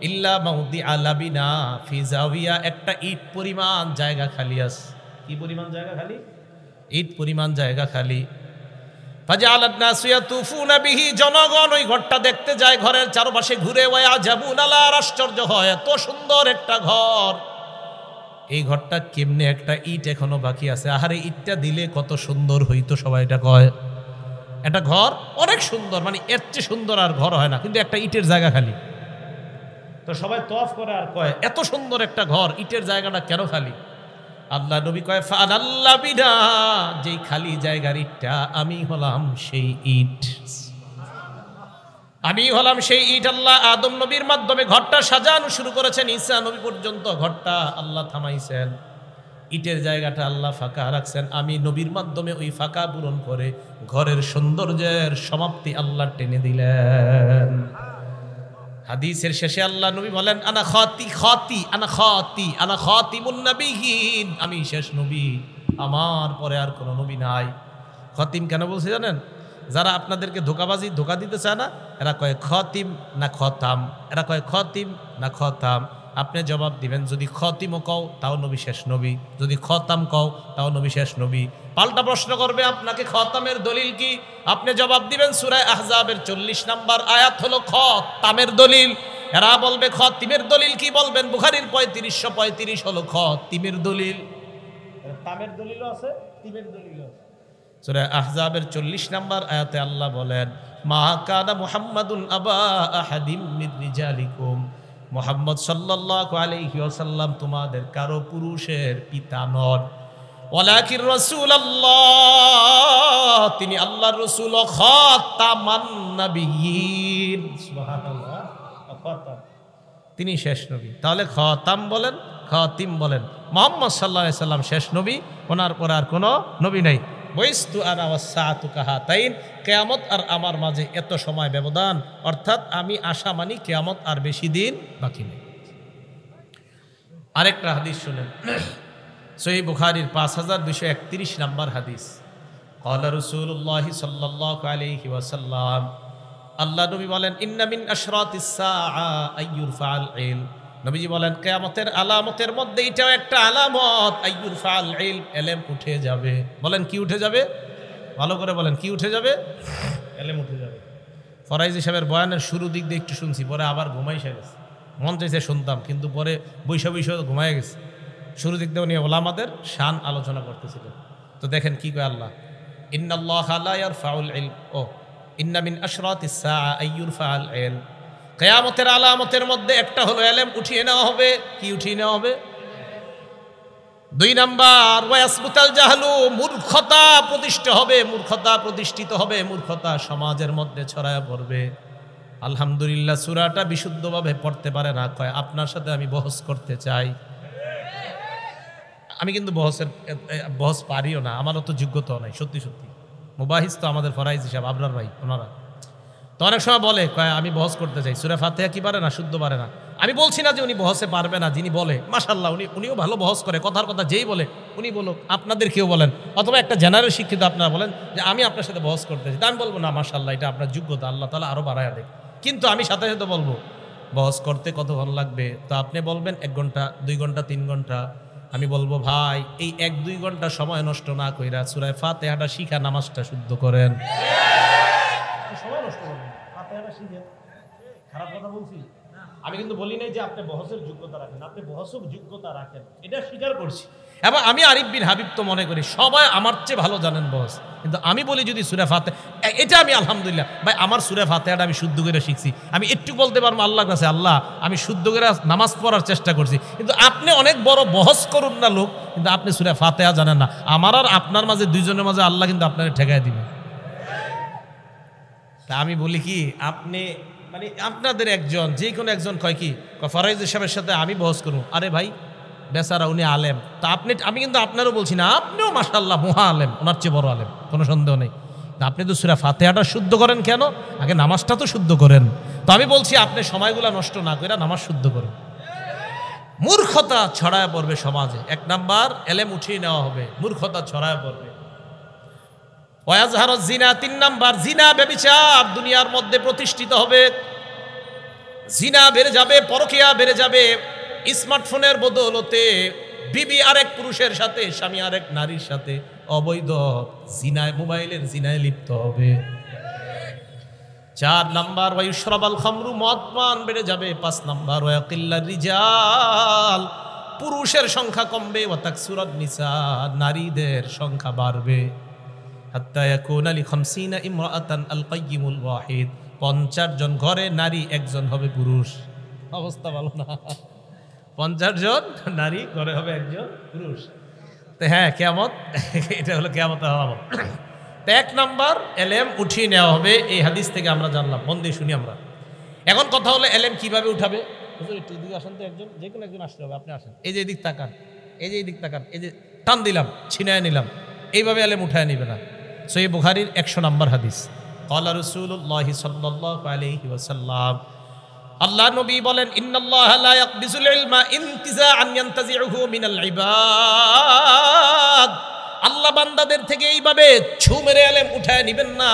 ইল্লা মাউদি আলাবিনা ফি জাওিয়া, একটা ইট পরিমাণ জায়গা খালি আছে। কি পরিমাণ জায়গা খালি? ইট পরিমাণ জায়গা খালি। ফাজআলান নাসু ইয়াতুফুনা বিহি, জনগণ ওই ঘরটা দেখতে যায়, ঘরের চারপাশে ঘুরে, ওয়া আজাবুন আলা, আশ্চর্য হয়, এত সুন্দর একটা ঘর, এই ঘরটা কেমনে একটা ইট এখনো বাকি আছে, আহারে ইটটা দিলে কত সুন্দর হইতো, সবাই এটা কয়। একটা ঘর অনেক সুন্দর, মানে এর চেয়ে সুন্দর আর ঘর হয় না, কিন্তু একটা ইটের জায়গা খালি। তো সবাই তওয়াফ করে আর কয় এত সুন্দর একটা ঘর, ইটের জায়গাটা কেন খালি? আল্লাহ নবী কয় ফাআল্লাহ বিনা, যেই খালি জায়গার ইটটা আমি হলাম সেই ইট, আমি হলাম সেই ইট। আল্লাহ আদম নবীর মাধ্যমে ঘরটা সাজানো শুরু করেছেন, ঈসা নবী পর্যন্ত ঘরটা আল্লাহ থামাইছেন, ইটের জায়গাটা আল্লাহ ফাঁকা রাখছেন, আমি নবীর মাধ্যমে ওই ফাঁকা পূরণ করে ঘরের সৌন্দর্যের সমাপ্তি আল্লাহ টেনে দিলেন। হাদিসের শেষে আল্লাহ নবী বলেন আনা খাতিমুন নবিয়্যিন, আমি শেষ নবী, আমার পরে আর কোনো নবী নাই। খতিম কেন বলছে জানেন? যারা আপনাদেরকে ধোকা দিতে চায় না, এরা কয় খতিম না খতাম, এরা কয় খতিম না খতাম। আপনি জবাব দিবেন, যদি খতিমও কও তাও নবী শেষ নবী, যদি খতাম কও তাও নবী শেষ নবী। পাল্টা প্রশ্ন করবে আপনাকে, খতামের দলিল কি? আপনি জবাব দিবেন সূরা আহজাবের 40 নম্বর আয়াত হলো খতামের দলিল। এরা বলবে খতিমের দলিল কি? বলবেন বুখারীর 3535 হলো খতিমের দলিল। তামের দলিলও আছে, তিমের দলিলও আছে। সূরা আহজাবের 40 নম্বর আয়াতে আল্লাহ বলেন মা কানা মুহাম্মাদুন আবা আহাদিম মির রিজালিকুম, মুহাম্মদ সাল্লাল্লাহু আলাইহি ওয়াসাল্লাম তোমাদের কারো পুরুষের পিতা নন, ওয়ালাকিন রাসূলুল্লাহ, তিনি আল্লাহর রাসূল, ও খাতামান নবিয়্যিন, সুবহানাল্লাহ, খাতাম, তিনি শেষ নবী। তাহলে খাতাম বলেন, খাতিম বলেন, মুহাম্মদ সাল্লাল্লাহু আলাইহি সাল্লাম শেষ নবী, ওনার পরে আর কোনো নবী নাই। বইস্তু আনা ওয়াসসাআতু কাহাতাইন, কিয়ামত আর আমার মাঝে এত সময় ব্যবধান, অর্থাৎ আমি আশা মানি কিয়ামত আর বেশি দিন বাকি নেই। আরেকটা হাদিস শুনেন, সহিহ বুখারীর 5231 নম্বর হাদিস। ক্বালা রাসূলুল্লাহ সাল্লাল্লাহু আলাইহি ওয়াসাল্লাম, আল্লাহ নবী বলেন ইন্না মিন আশরাতিস সাআ আইয়ুরফাল ইলম, নবীজি বলেন কিয়ামতের আলামতের মধ্যে এটাও একটা আলামত, আইয়ুরফাল ইলম, ইলম উঠে যাবে। বলেন কি উঠে যাবে? ভালো করে বলেন কি উঠে যাবে? ইলম উঠে যাবে। ফরাইজি সাহেবের বয়ানের শুরু দিক দিয়ে একটু শুনছি, পরে আবার ঘুমাইসা গেছে, মন চাইছে শুনতাম, কিন্তু পরে বৈশা ঘুমাই গেছে। শুরু দিক দিয়ে উনি ওলামাদের শান আলোচনা করতেছিলেন। তো দেখেন কি কয় আল্লাহ, ইন্নাল্লাহা লা ইয়ারফাউল ইলম, ও ইন্না মিন আশরাতিস সাআ আইয়ুরফাল ইলম, কিয়ামতের আলামতের মধ্যে একটা হলো ইলম উঠিয়ে নেওয়া হবে। কি উঠিয়ে নেওয়া হবে? 2 নাম্বার ওয়াসবুতাল জাহলু, মূর্খতা প্রতিষ্ঠিত হবে, মূর্খতা সমাজের মধ্যে ছড়ায় পড়বে। আলহামদুলিল্লাহ সূরাটা বিশুদ্ধভাবে পড়তে পারে না, কয় আপনার সাথে আমি বহস করতে চাই। আমি কিন্তু বহস পারিও না, আমারও তো যোগ্যতাও নাই, সত্যি মুবাহিস তো আমাদের ফরাইজ হিসাব আবরার ভাই, ওনারা তো অনেক সময় বলে কয় আমি বহস করতে চাই, সূরা ফাতিহা কি পারে না, শুদ্ধ পারে না। আমি বলছি না যে উনি বহসে পারবে না, যিনি বলে মাশাআল্লাহ উনিও ভালো বহস করে, কথার কথা যেই বলে উনি বলুক, আপনাদের কেউ বলেন, অথবা একটা জেনারেল শিক্ষিত আপনারা বলেন যে আমি আপনার সাথে বহস করতে চাই, আমি বলবো না মাশাআল্লাহ এটা আপনার যোগ্যতা, আল্লাহ তাআলা আরো বাড়ায়া দেয়। কিন্তু আমি সাথে সাথে বলবো বহস করতে কতক্ষণ লাগবে, তো আপনি বলবেন 1 ঘন্টা 2 ঘন্টা 3 ঘন্টা। আমি বলবো ভাই এই 1-2 ঘন্টা সময় নষ্ট না কইরা সূরা ফাতিহাটা শিখা নামাজটা শুদ্ধ করেন। সময় নষ্ট করবেন, ফাতিহাটা শিখেন। খারাপ কথা বলছি? আমি কিন্তু বলি নাই যে আপনি বহসের যোগ্যতা রাখেন, আপনি বহসের যোগ্যতা রাখেন, এটা স্বীকার করছি। এবং আমি আরিফ বিন হাবিব তো মনে করি সবাই আমার চেয়ে ভালো জানেন বহস, কিন্তু আমি বলি যদি সূরা ফাতিহা, এটা আমি আলহামদুলিল্লাহ ভাই আমার সূরা ফাতিহাটা আমি শুদ্ধ করে শিখছি, আমি একটু বলতে পারবো আল্লাহর কাছে আল্লাহ আমি শুদ্ধ করে নামাজ পড়ার চেষ্টা করছি। কিন্তু আপনি অনেক বড় বহস করুন না লোক, কিন্তু আপনি সূরা ফাতিহা জানেন না, আমার আর আপনার মাঝে দুইজনের মাঝে আল্লাহ কিন্তু আপনাকে ঠেকায় দিবে। তা আমি বলি কি আপনি মানে আপনাদের একজন যে কোনো একজন কয় কি ফরাইজ সাহেবের সাথে আমি বহস করুন, আরে ভাই বেচারা উনি আলেম, তা আমি কিন্তু আপনারও বলছি না, আপনিও মাশাআল্লাহ মহা আলেম, ওনার চেয়ে বড় আলেম, কোনো সন্দেহ নেই। আপনি তো সূরা ফাতিহাটা শুদ্ধ করেন কেন? আগে নামাজটা তো শুদ্ধ করেন। তো আমি বলছি আপনি সময়গুলো নষ্ট না করে নামাজ শুদ্ধ করেন। মূর্খতা ছড়ায় পড়বে সমাজে, 1 নাম্বার ইলম উঠিয়ে নেওয়া হবে, মূর্খতা ছড়ায় পড়বে। ওয়াজহারুজ জিনা, 3 নাম্বার জিনা ব্যভিচার দুনিয়ার মধ্যে প্রতিষ্ঠিত হবে, জিনা বেড়ে যাবে, পরকিয়া বেড়ে যাবে। স্মার্টফোনের বদৌলতে বিবি আরেক পুরুষের সাথে, স্বামী আরেক নারীর সাথে অবৈধ জিনায়, মোবাইলের জিনায় লিপ্ত হবে। 4 নাম্বার ওয়ায়ুশরাবাল খামরু, মদ পান বেড়ে যাবে। 5 নাম্বার ওয়াকিল্লার রিজাল, পুরুষের সংখ্যা কমবে। ওয়া তাকসুরান নিসা, নারীদের সংখ্যা বাড়বে। হাত্তা ইয়াকুনা লি 50 ইমরাআতান আল কাইয়িমুল ওয়াহিদ, 50 জন ঘরে নারী, একজন হবে পুরুষ। অবস্থা ভালো না? 50 জন নারী ঘরে হবে একজন পুরুষ। তো হ্যাঁ, কিয়ামত, এটা হলো কিয়ামতের আলামত। তো 1 নাম্বার এলেম উঠিয়ে নেওয়া হবে, এই হাদিস থেকে আমরা জানলাম। মন দিয়ে শুনি আমরা। এখন কথা হলো এলেম কিভাবে উঠাবে। হুজুর একটু এদিকে আসেন তো, একজন, যে কোনো একজন আসতে হবে। আপনি আসেন, এই যে এদিক তাকান, এই যে এদিক তাকান, এই যে টান দিলাম, ছিনায় নিলাম, এইভাবে এলেম উঠায় নিবে না। সহিহ বুখারীর 100 নম্বর হাদিস। ক্বালা রাসূলুল্লাহি সাল্লাল্লাহু আলাইহি ওয়াসাল্লাম, আল্লাহ নবী বলেন, ইন্নাল্লাহা লা ইয়াকবিজুল ইলমা ইনতিজাআন ইয়ানতাজিউহু মিনাল ইবাদ, আল্লাহ বান্দাদের থেকে এইভাবে ছু মেরে এলেম উঠায় নিবেন না।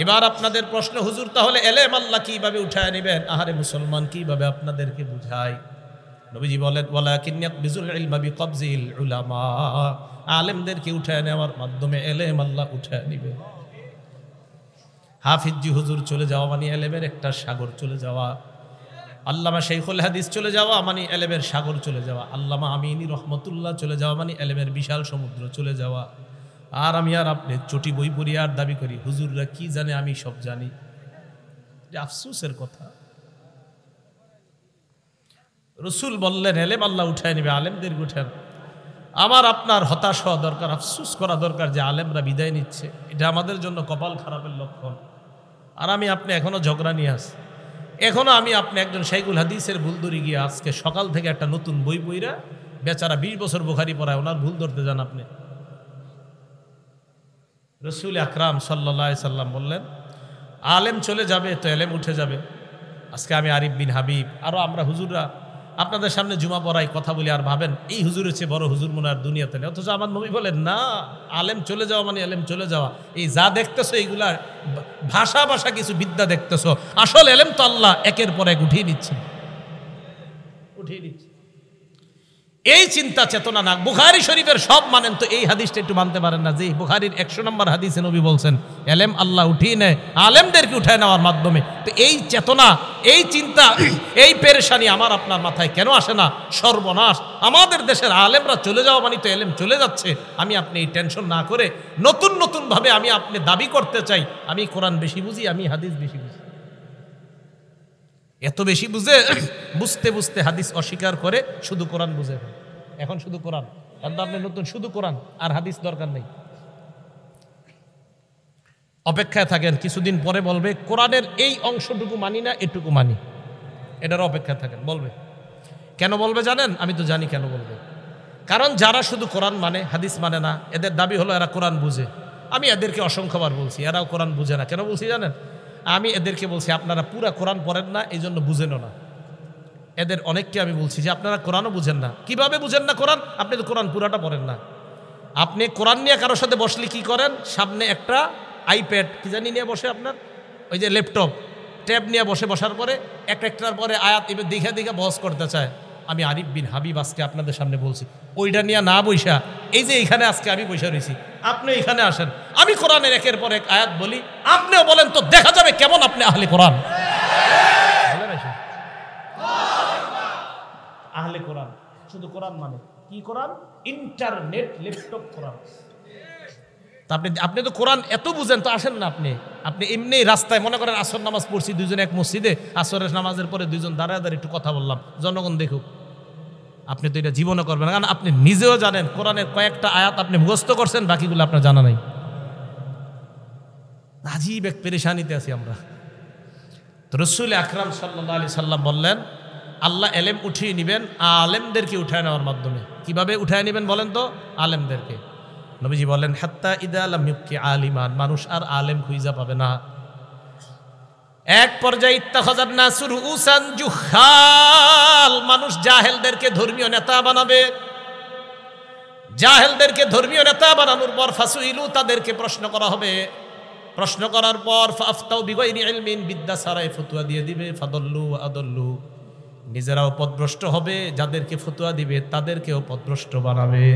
এবার আপনাদের প্রশ্ন, হুজুর তাহলে এলেম আল্লাহ কিভাবে উঠায় নেবেন? আহারে মুসলমান, কিভাবে আপনাদেরকে বুঝাই? নবীজি বলেন, ওয়ালাকিন ইয়াকবিজুল ইলমা বিকবজিল উলামা, আলেমদেরকে উঠায় নেওয়ার মাধ্যমে এলেম আল্লাহ উঠায় নেবেন। হাফিজি হুজুর চলে যাওয়া মানে এলেমের একটা সাগর চলে যাওয়া। আল্লামা শাইখুল হাদিস চলে যাওয়া মানে এলেমের সাগর চলে যাওয়া। আল্লামা আমিনী রহমতুল্লাহ চলে যাওয়া মানে এলেমের বিশাল সমুদ্র চলে যাওয়া। আর আমি আর আপনি চটি বই পড়ি আর দাবি করি হুজুররা কি জানে, আমি সব জানি। আফসোসের কথা। রসুল বললেন এলেম আল্লাহ উঠায় নেবে, আলেমদের উঠেন। আমার আপনার হতাশ হওয়া দরকার, আফসোস করা দরকার যে আলেমরা বিদায় নিচ্ছে। এটা আমাদের জন্য কপাল খারাপের লক্ষণ। আর আমি আপনি এখনো ঝগড়া নিয়ে আসি। এখনো আমি আপনি একজন শাইখুল হাদিসের ভুল ধরে গিয়ে আজকে সকাল থেকে একটা নতুন বই পইরা, বেচারা 20 বছর বুখারী পড়ায়, ওনার ভুল ধরতে যান আপনি। রসুল আকরাম সাল্লাল্লাহু আলাইহি সাল্লাম বললেন, আলেম চলে যাবে তো এলেম উঠে যাবে। আজকে আমি আরিফ বিন হাবিব, আরও আমরা হুজুররা আপনাদের সামনে জুমা পড়াই, কথা বলি, আর ভাবেন এই হুজুরের চেয়ে বড় হুজুর মনে আর দুনিয়াতে নেই। অথচ আমার নবী বলেন না, আলেম চলে যাওয়া মানে এলেম চলে যাওয়া। এই যা দেখতেছো এইগুলা ভাষা কিছু বিদ্যা দেখতেছো, আসল এলেম তো আল্লাহ একের পর এক উঠিয়ে নিচ্ছে, উঠিয়ে নিচ্ছে। এই চিন্তা চেতনা না। বুখারী শরীফের সব মানেন তো এই হাদিসটা একটু মানতে পারেন না যে বুখারীর 100 নম্বর হাদিসে নবী বলছেন এলেম আল্লাহ উঠিয়ে নেয়, আলেমদেরকে উঠায় নেওয়ার মাধ্যমে। তো এই চেতনা, এই চিন্তা, এই পেরেশানি আমার আপনার মাথায় কেন আসে না? সর্বনাশ, আমাদের দেশের আলেমরা চলে যাওয়া মানে তো এলেম চলে যাচ্ছে। আমি আপনি এই টেনশন না করে নতুন ভাবে আমি আপনি দাবি করতে চাই আমি কোরআন বেশি বুঝি, আমি হাদিস বেশি বুঝি। এত বেশি বুঝতে হাদিস অস্বীকার করে শুধু কোরআন বুঝে। এখন শুধু কোরআন, কারণ আপনি নতুন শুধু কোরআন আর হাদিস দরকার নেই। অপেক্ষায় থাকেন, কিছুদিন পরে বলবে কোরআনের এই অংশটুকু মানি না, এটুকু মানি। এটার অপেক্ষায় থাকেন, বলবে। কেন বলবে জানেন? আমি তো জানি কেন বলবে। কারণ যারা শুধু কোরআন মানে, হাদিস মানে না, এদের দাবি হলো এরা কোরআন বুঝে। আমি এদেরকে অসংখ্যবার বলছি এরাও কোরআন বুঝে না। কেন বলছি জানেন? আমি এদেরকে বলছি আপনারা পুরা কোরআন পড়েন না, এই জন্য বুঝেনও না। এদের অনেককে আমি বলছি যে আপনারা কোরআনও বুঝেন না। কিভাবে বুঝেন না কোরআন? আপনি তো কোরআন পুরাটা পড়েন না। আপনি কোরআন নিয়ে কারোর সাথে বসলে কি করেন? সামনে একটা আইপ্যাড কি জানি নিয়ে বসে, আপনার ওই যে ল্যাপটপ ট্যাব নিয়ে বসার পরে একটার পরে আয়াত এবার দেখে বহস করতে চায়। আমি আরিফ বিন হাবিব আজকে আপনাদের সামনে বলছি ওইটা নিয়ে না বইসা, এই যে এইখানে আজকে আমি বসে রয়েছি, আপনি এখানে আসেন, আমি কোরআনের একের পর এক আয়াত বলি, আপনিও বলেন, তো দেখা যাবে কেমন আপনি আহলে কোরআন। আহলে কোরআন শুধু কোরআন মানে কি? কোরআন ইন্টারনেট ল্যাপটপ কোরআন। আপনি তো কোরআন এত বুঝেন তো আসেন না আপনি এমনি রাস্তায় মনে করেন আসর নামাজ পড়ছি দুইজন এক মসজিদে, আসরের নামাজের পরে দুইজন দাঁড়ায় একটু কথা বললাম, জনগণ দেখুক। আপনি তো এটা জীবনে করবেন না, কারণ আপনি নিজেও জানেন কোরআনের কয়েকটা আয়াত আপনি মুখস্থ করছেন, বাকিগুলো আপনার জানা নাই। আজীব এক পেরেশানিতে আছি আমরা। তো রাসূল আকরাম সাল্লাল্লাহু আলাইহি সাল্লাম বললেন আল্লাহ এলেম উঠিয়ে নেবেন আলেমদেরকে উঠায় নেওয়ার মাধ্যমে। কিভাবে উঠায় নেবেন বলেন তো? আলেমদেরকে। নবীজি বলেন হাত্তা ইদা লাম ইউকি আলিমান, মানুষ আর আলেম খুঁজে পাবে না। এক পর্যায়ে ইত্তাখাযান নাসু রুউসান জুহাল, মানুষ জাহেলদেরকে ধর্মীয় নেতা বানাবে। জাহেলদেরকে ধর্মীয় নেতা বানানোর পর ফাসুইলু, তাদেরকে প্রশ্ন করা হবে। প্রশ্ন করার পর ফাফতাউ বিগাইরি ইলমিন, বিদ্যা ছাড়াই ফতোয়া দিয়ে দিবে। ফাদল্লু আদল্লু, নিজেরাও পথভ্রষ্ট হবে, যাদেরকে ফতোয়া দিবে তাদেরকেও পথভ্রষ্ট বানাবে।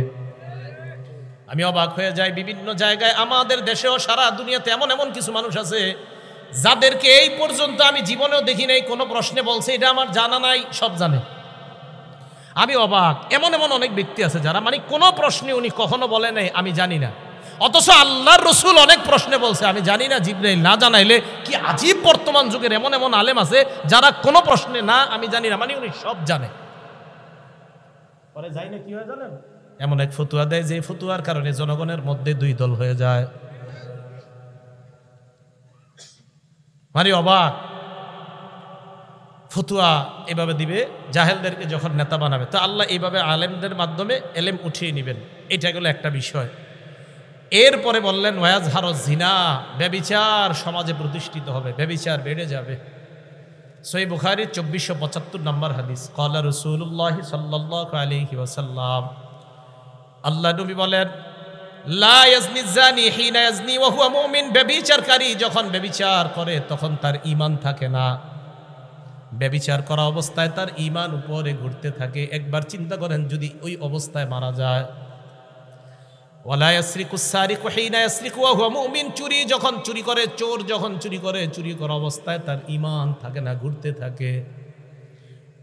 আমি অবাক হয়ে যাই, বিভিন্ন জায়গায় আমাদের দেশেও সারা দুনিয়াতে এমন এমন কিছু মানুষ আছে যাদেরকে এই পর্যন্ত আমি জীবনেও দেখি নাই কোনো প্রশ্নে বলছে এটা আমার জানা নাই, সব জানে। আমি অবাক, এমন এমন অনেক ব্যক্তি আছে যারা মানে কোনো প্রশ্নে উনি কখনো বলে নাই আমি জানি না, অথচ আল্লাহর রসুল অনেক প্রশ্নে বলছে আমি জানি না, জিবরাইল না জানাইলে। কি আজীব বর্তমান যুগের এমন এমন আলেম আছে যারা কোনো প্রশ্নে না আমি জানি না মানে উনি সব জানে। পরে যাই না কি হয় জানেন, এমন এক ফতুয়া দেয় যে ফতুয়ার কারণে জনগণের মধ্যে দুই দল হয়ে যায়। মানে অবাক, ফতুয়া এভাবে দিবে, জাহেলদেরকে যখন নেতা বানাবে। তো আল্লাহ এইভাবে আলেমদের মাধ্যমে এলেম উঠিয়ে নেবেন, এটা গেল একটা বিষয়। এরপরে বললেন ওয়াজহারু জিনা, ব্যভিচার সমাজে প্রতিষ্ঠিত হবে, ব্যভিচার বেড়ে যাবে। সহিহ বুখারী 2475 নম্বর হাদিস, ক্বালা রাসূলুল্লাহ সাল্লাল্লাহু আলাইহি ওয়াসাল্লাম, আল্লাহ নবী বলেন লা ইয়াজনি জানি হিনা ইয়াজনি ওয়া হুয়া মুমিন, ব্যভিচারকারী যখন ব্যভিচার করে তখন তার ঈমান থাকে না, ব্যভিচার করা অবস্থায় তার ঈমান উপরে ঘুরতে থাকে। একবার চিন্তা করেন যদি ওই অবস্থায় মারা যায়। ওয়ালা ইয়াসরিকু সারিকু হিনা ইয়াসরিকু ওয়া হুয়া মুমিন, চুরি যখন চুরি করে, চোর যখন চুরি করে, চুরি করা অবস্থায় তার ঈমান থাকে না, ঘুরতে থাকে।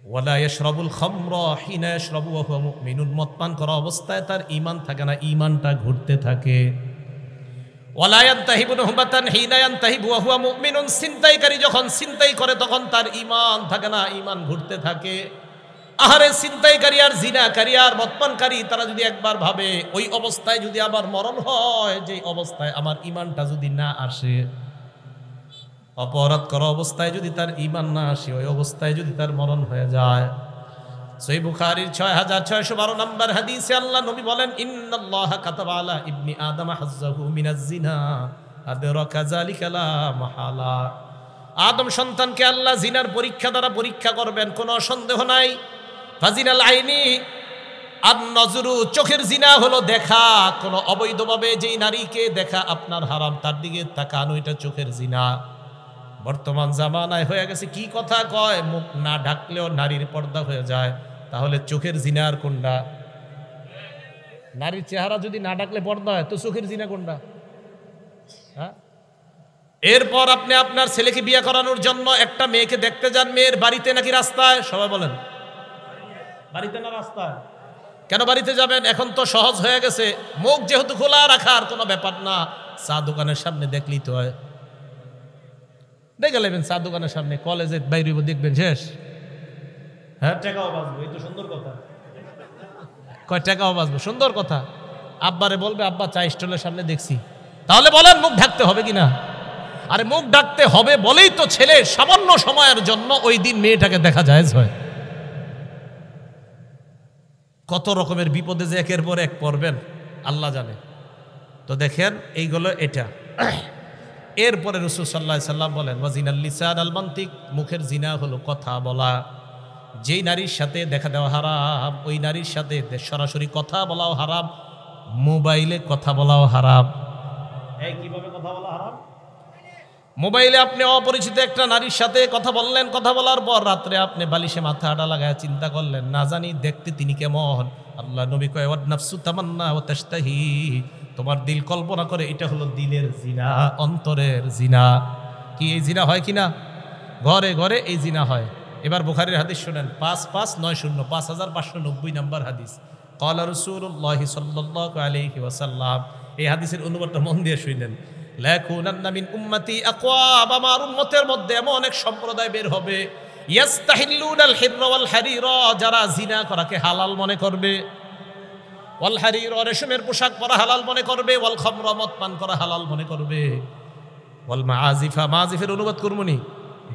ওয়ালা ইয়াশরাবুল খামরা হিনা ইয়াশরাবু ওয়া হুয়া মুমিনুন, মদ পান করা অবস্থায় তার ঈমান থাকে না, ঈমানটা ঘুরতে থাকে। ওয়ালা ইয়ানতাহিবু নুহবাতান হিনা ইয়ানতাহিবু ওয়া হুয়া মুমিনুন, ছিনতাইকারী যখন ছিনতাই করে তখন তার ঈমান থাকে না, ঈমান ঘুরতে থাকে। আহারে ছিনতাইকারী আর জিনাকারী আর মদপানকারী তারা যদি একবার ভাবে ওই অবস্থায় যদি আবার মরণ হয়, যে অবস্থায় আমার ঈমানটা যদি না আসে, অপরাধ করা অবস্থায় যদি তার ঈমান না আসে, ওই অবস্থায় যদি তার মরণ হয়ে যায়। সহিহ বুখারীর 6612 নম্বর হাদিসে আল্লাহ নবী বলেন ইন্নাল্লাহা কাতাবা আলা ইবনি আদম হাজ্জাহু মিনাজ জিনা আদরাকা যালিকা লা মাহালা, আদম সন্তানকে আল্লাহ জিনার পরীক্ষা দ্বারা পরীক্ষা করবেন, কোনো সন্দেহ নাই। ফাজিনাল আইনি আর নজরু, চোখের জিনা হলো দেখা, কোনো অবৈধভাবে যেই নারীকে দেখা আপনার হারাম, তার দিকে তাকানো, এটা চোখের জিনা। বর্তমান জামানায় হয়ে গেছে কি কথা কয়, মুখ না ঢাকলেও নারীর পর্দা হয়ে যায়, তাহলে চোখের জিনার কোনটা? নারীর চেহারা যদি না ঢাকলে পর্দা হয় তো চোখের জিনা কোনটা? হ্যাঁ। এরপর আপনি আপনার ছেলেকে বিয়ে করানোর জন্য একটা মেয়েকে দেখতে যান, মেয়ের বাড়িতে নাকি রাস্তায়? সবাই বলেন বাড়িতে না রাস্তায়? কেন বাড়িতে যাবেন? এখন তো সহজ হয়ে গেছে, মুখ যেহেতু খোলা রাখার কোনো ব্যাপার না, চা দোকানের সামনে দেখলেই তো হয়। দেখে নেবেন চা দোকানের সামনে, কলেজে বাইরে দেখবেন শেষ। হ্যাঁ, টাকাও বাঁচবো, এই তো সুন্দর কথা। কয় টাকাও বাঁচবো, সুন্দর কথা। আব্বারে বলবে আব্বা চা স্টলের সামনে দেখছি, তাহলে বলেন মুখ ঢাকতে হবে কিনা? আরে মুখ ঢাকতে হবে বলেই তো ছেলে সামান্য সময়ের জন্য ওই দিন মেয়েটাকে দেখা যায় হয়। কত রকমের বিপদে যে একের পর এক পড়বেন আল্লাহ জানে। তো দেখেন এইগুলো এটা। এরপরে রাসূল সাল্লাল্লাহু আলাইহি সাল্লাম বলেন ওয়াজিনাল লিসান আল মান্তিক, মুখের জিনা হলো কথা বলা। যেই নারীর সাথে দেখা দেওয়া হারাম, ওই নারীর সাথে সরাসরি কথা বলাও হারাম, মোবাইলে কথা বলাও হারাম। এই কিভাবে কথা বলা হারাম? মোবাইলে আপনি অপরিচিত একটা নারীর সাথে কথা বললেন, কথা বলার পর রাত্রে আপনি বালিশে মাথাটা লাগায় চিন্তা করলেন না জানি দেখতে তিনি কেমন। আল্লাহ নবী কয় ওয়ান নাফসু তামান্না ওয়া তাশতাহি, তোমার দিল কল্পনা করে, এটা হলো দিলের জিনা, অন্তরের জিনা। কি এই জিনা হয় কিনা? ঘরে ঘরে এই জিনা হয়। এবার বুখারীর হাদিস শুনেন 5590 5590 নম্বর হাদিস। ক্বালা রাসূলুল্লাহ সাল্লাল্লাহু আলাইহি ওয়াসাল্লাম, এই হাদিসের অনুবাদটা মন দিয়ে শুনেন। লাকুনান্না মিন উম্মতি আকওয়াম, আমার উম্মতের মধ্যে এমন অনেক সম্প্রদায় বের হবে ইয়াস্তাহিল্লুনাল হিররা ওয়াল হারিরা, যারা জিনা করাকে হালাল মনে করবে, ওয়াল হারিরা রেশমের পোশাক পরা হালাল মনে করবে, ওয়াল খামরা মদ পান করা হালাল মনে করবে, ওয়াল মাআজিফা, মাআজিফের অনুবাদ করমুনি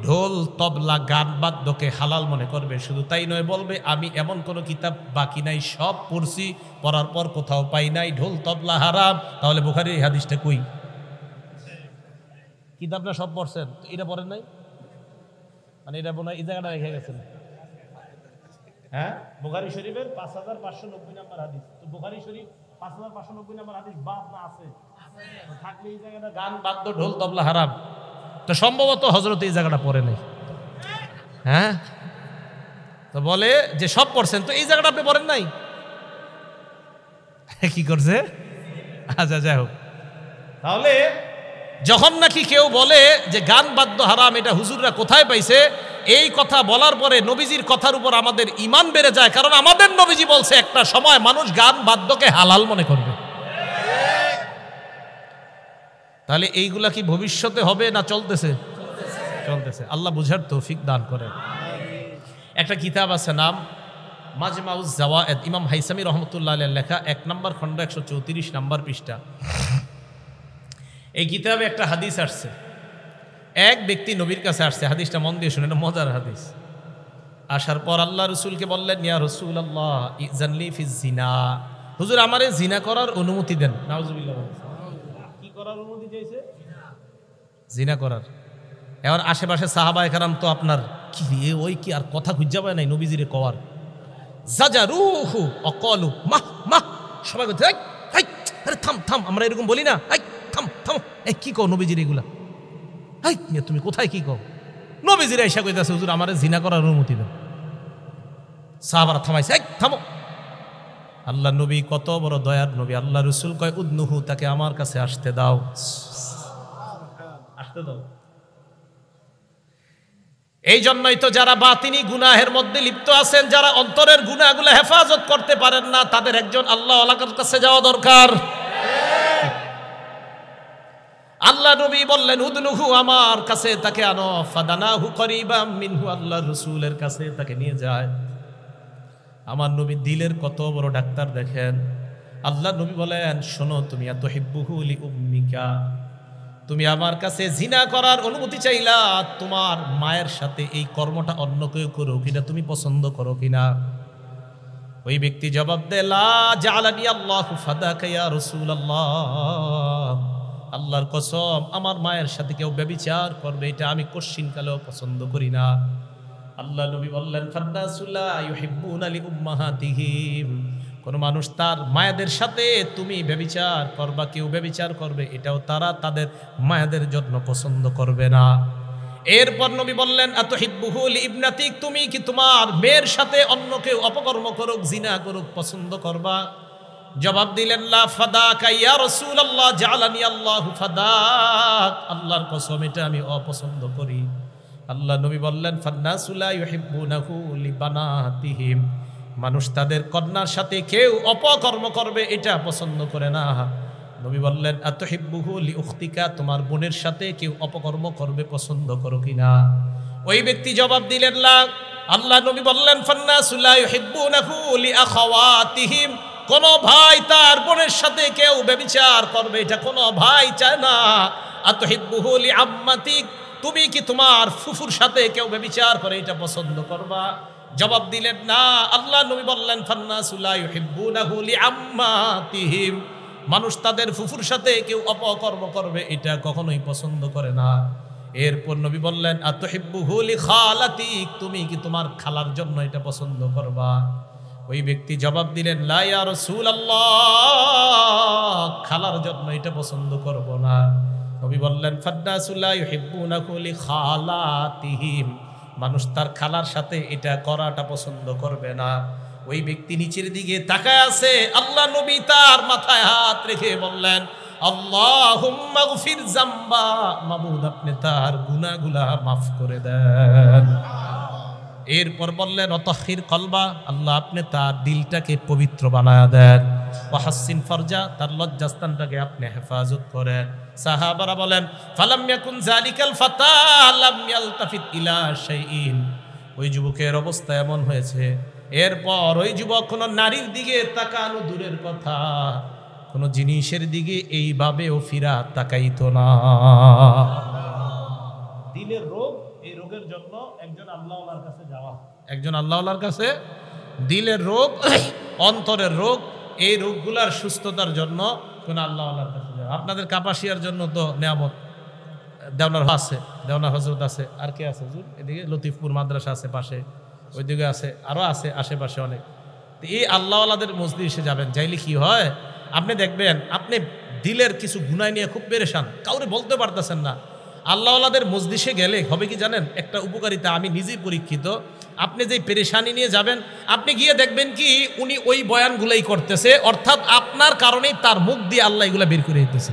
ঢোল তবলা গান বাদ্যকে হালাল মনে করবে। শুধু তাই নয়, বলবে আমি এমন কোনো কিতাব বাকি নাই, সব পড়ছি, পড়ার পর কোথাও পাই নাই ঢোল তবলা হারাম। তাহলে বুখারীর এই হাদিসটা কই? কিতাবটা সব পড়ছেন, এটা পড়েন নাই? মানে এটা মনে হয় এই জায়গাটা রেখে গেছেন। হ্যাঁ, বুখারী শরীফের 5590 নম্বর হাদিস। তো বুখারী শরীফ 5590 নম্বর হাদিস বাদ না আছে? থাকলে এই জায়গাটা গান বাদ্য ঢোল তবলা হারাম, তো সম্ভবত হযরত এই জায়গাটা পড়ে নাই। হ্যাঁ, তো বলে যে সব পড়ছেন, তো এই জায়গাটা আপনি পড়েন নাই। কি করছে? আচ্ছা যাই হোক, তাহলে যখন নাকি কেউ বলে যে গান বাদ্য হারাম, এটা হুজুররা কোথায় পাইছে, এই কথা বলার পরে নবীজির কথার উপর আমাদের ঈমান বেড়ে যায়, কারণ আমাদের নবীজি বলছে একটা সময় মানুষ গান বাদ্যকে হালাল মনে করবে। তাহলে এইগুলা কি ভবিষ্যতে হবে না চলতেছে? চলতেছে। আল্লাহ বুঝার তৌফিক দান করেন। একটা কিতাব আছে নাম মাজমাউজ জাওয়ায়েদ, ইমাম হাইসামি রহমতুল্লাহ আলাইহির লেখা, 1 নম্বর খণ্ড 134 নম্বর পৃষ্ঠা। এই কিতাবে একটা হাদিস আসছে, এক ব্যক্তি নবীর কাছে আসছে, হাদিসটা মন দিয়ে শুনেন, মজার হাদিস। আসার পর আল্লাহ রসুলকে বললেন, ইয়া রাসূলুল্লাহ ইজানলি ফিজ জিনা, হুজুর আমারে জিনা করার অনুমতি দেন। নাউজুবিল্লাহ। কি করার অনুমতি চাইছে? জিনা করার। এখন আশেপাশে সাহাবায়ে কেরাম তো আপনার কি রে, ওই কি আর কথা খুঁজে পায় নাই নবীজিরে কওয়ার। জাজারুহু অকলু মাহ মাহ, সবাই বলছে হাই আরে থাম থাম, আমরা এরকম বলি না, হাই থাম থাম, এই কি কও নবীজির এগুলা, হাই তুমি কোথায় কি কও? নবীজিরা এসে কইতাছে হুজুর আমারে জিনা করার অনুমতি দেন। সাহাবারা থামাইছে, এই থামো। আল্লাহ নবী কত বড় দয়ার নবী, আল্লাহ রসুল কয় উদনুহু, তাকে আমার কাছে আসতে দাও, আসতে দাও। এই জন্যই তো যারা বাতিনি গুনাহের মধ্যে লিপ্ত আছেন, যারা অন্তরের গুনাহগুলো হেফাজত করতে পারেন না, তাদের একজন আল্লাহ ওয়ালার কাছে যাওয়া দরকার। আল্লাহ নবী বললেন উদনুহু, আমার কাছে তাকে আনো, ফাদানাহু করিবাম মিনহু, আল্লাহ রসুলের কাছে তাকে নিয়ে যায়। আমার নবী দিলের কত বড় ডাক্তার দেখেন। আল্লাহ নবী বলেন শোনো, তুমি আতুহিব্বুহু লিউম্মিকা, তুমি আমার কাছে জিনা করার অনুমতি চাইলা, তোমার মায়ের সাথে এই কর্মটা অন্য কেউ করো কিনা তুমি পছন্দ করো কিনা? ওই ব্যক্তি জবাব দেয় লা জাআলানি আল্লাহু ফাদাকা ইয়া রাসূলুল্লাহ, আল্লাহর কসম আমার মায়ের সাথে কেউ ব্যভিচার করবে এটা আমি কোশ্চিনকালেও পছন্দ করি না। আল্লাহ নবী বললেন ফান্নাসু লা ইউহিব্বুনা লিউম্মাহাতিহিম, কোন মানুষ তার মায়েদের সাথে তুমি ব্যভিচার করবা, কেউ ব্যভিচার করবে, এটাও তারা তাদের মায়েদের জন্য পছন্দ করবে না। এরপর নবী বললেন আতুহিব্বুহু লিইবনাতিক, তুমি কি তোমার মেয়ের সাথে অন্য কেউ অপকর্ম করুক, জিনা করুক পছন্দ করবা? জবাব দিলেন লা ফাদাকা ইয়া রাসূলুল্লাহ জাআলানি আল্লাহু ফাদাক, আল্লাহর কসম এটা আমি অপছন্দ করি। আল্লাহ নবী বললেন ফান্নাসু লা ইউহিব্বুনাহু লিবানাতিহিম, মানুষ তাদের কন্যার সাথে কেউ অপকর্ম করবে এটা পছন্দ করে না। নবী বললেন আতুহিব্বুহু লিউখতিকা, তোমার বোনের সাথে কেউ অপকর্ম করবে পছন্দ করো কিনা? ওই ব্যক্তি জবাব দিলেন লা। আল্লাহ নবী বললেন ফান্নাসু লা ইউহিব্বুনাহু লিআখাওয়াতিহিম, কোন ভাই তার বোনের সাথে কেউ ব্যভিচার করবে এটা কোন ভাই চায় না। আতুহিব্বুহু লিআম্মাতিক, তুমি কি তোমার ফুফুর সাথে কেউ ব্যভিচার করে এটা পছন্দ করবা? জবাব দিলেন না। আল্লাহ নবী বললেন ফান্নাসু লা ইউহিব্বুনাহু লিআম্মাতিহিম, মানুষ তাদের ফুফুর সাথে কেউ অপকর্ম করবে এটা কখনোই পছন্দ করে না। এরপর নবী বললেন আতুহিব্বুহু লিখালাতিক, তুমি কি তোমার খালার জন্য এটা পছন্দ করবা? ওই ব্যক্তি জবাব দিলেন লা ইয়া রাসূলুল্লাহ, খালার জন্য এটা পছন্দ করব না। নবী বললেন ফান্নাসু লা ইউহিব্বুনাহু লিখালাতিহিম, মানুষ তার খালার সাথে এটা করাটা পছন্দ করবে না। ওই ব্যক্তি নিচের দিকে তাকায় আছে, আল্লাহ নবী তার মাথায় হাত রেখে বললেন আল্লাহুম্মা গফির যামবা, মাবুদ আপনি তার গুনাহগুলা মাফ করে দেন। এরপর বললেন অতহির কলবা, আল্লাহ আপনি তার দিলটাকে পবিত্র বানায়া দেন। ওয়াহাসিন ফরজা, তার লজ্জাস্থানটাকে আপনি হেফাজত করেন। সাহাবারা বলেন ফালাম ইয়াকুন যালিকাল ফাতা লাম ইয়ালতাফিত ইলা শাইইন, ওই যুবকের অবস্থা এমন হয়েছে, এরপর ওই যুবক কোনো নারীর দিকে তাকানো দূরের কথা, কোনো জিনিসের দিকে এইভাবেও ফিরা তাকাইতো না। দিলের রোগ, এই রোগের জন্য একজন আল্লাহওয়ালার কাছে যাওয়া, একজন আল্লাহওয়ালার কাছে। দিলের রোগ, অন্তরের রোগ, এই রোগগুলার সুস্থতার জন্য কোন আল্লাহওয়ালার কাছে যাওয়া। আপনাদের কাপাসিয়ার জন্য তো নিয়ামত দেওনার আছে, দেওনার হজরত আছে, আর কে আছে হুজুর? এদিকে লতিফপুর মাদ্রাসা আছে পাশে, ওইদিকে আছে, আরও আছে আশেপাশে অনেক। তো এই আল্লাহওয়ালাদের মজলিসে যাবেন, যাইলে কি হয় আপনি দেখবেন আপনি দিলের কিছু গুনাহ নিয়ে খুব পেরেশান, কাউরে বলতে পারতেছেন না। আল্লাহওয়ালাদের মজলিসে গেলে হবে কি জানেন, একটা উপকারিতা আমি নিজেই পরীক্ষিত। আপনি যে পেরেশানি নিয়ে যাবেন, আপনি গিয়ে দেখবেন কি উনি ওই বয়ানগুলাই করতেছে, অর্থাৎ আপনার কারণেই তার মুখ দিয়ে আল্লাহ এগুলা বের করে দিতেছে।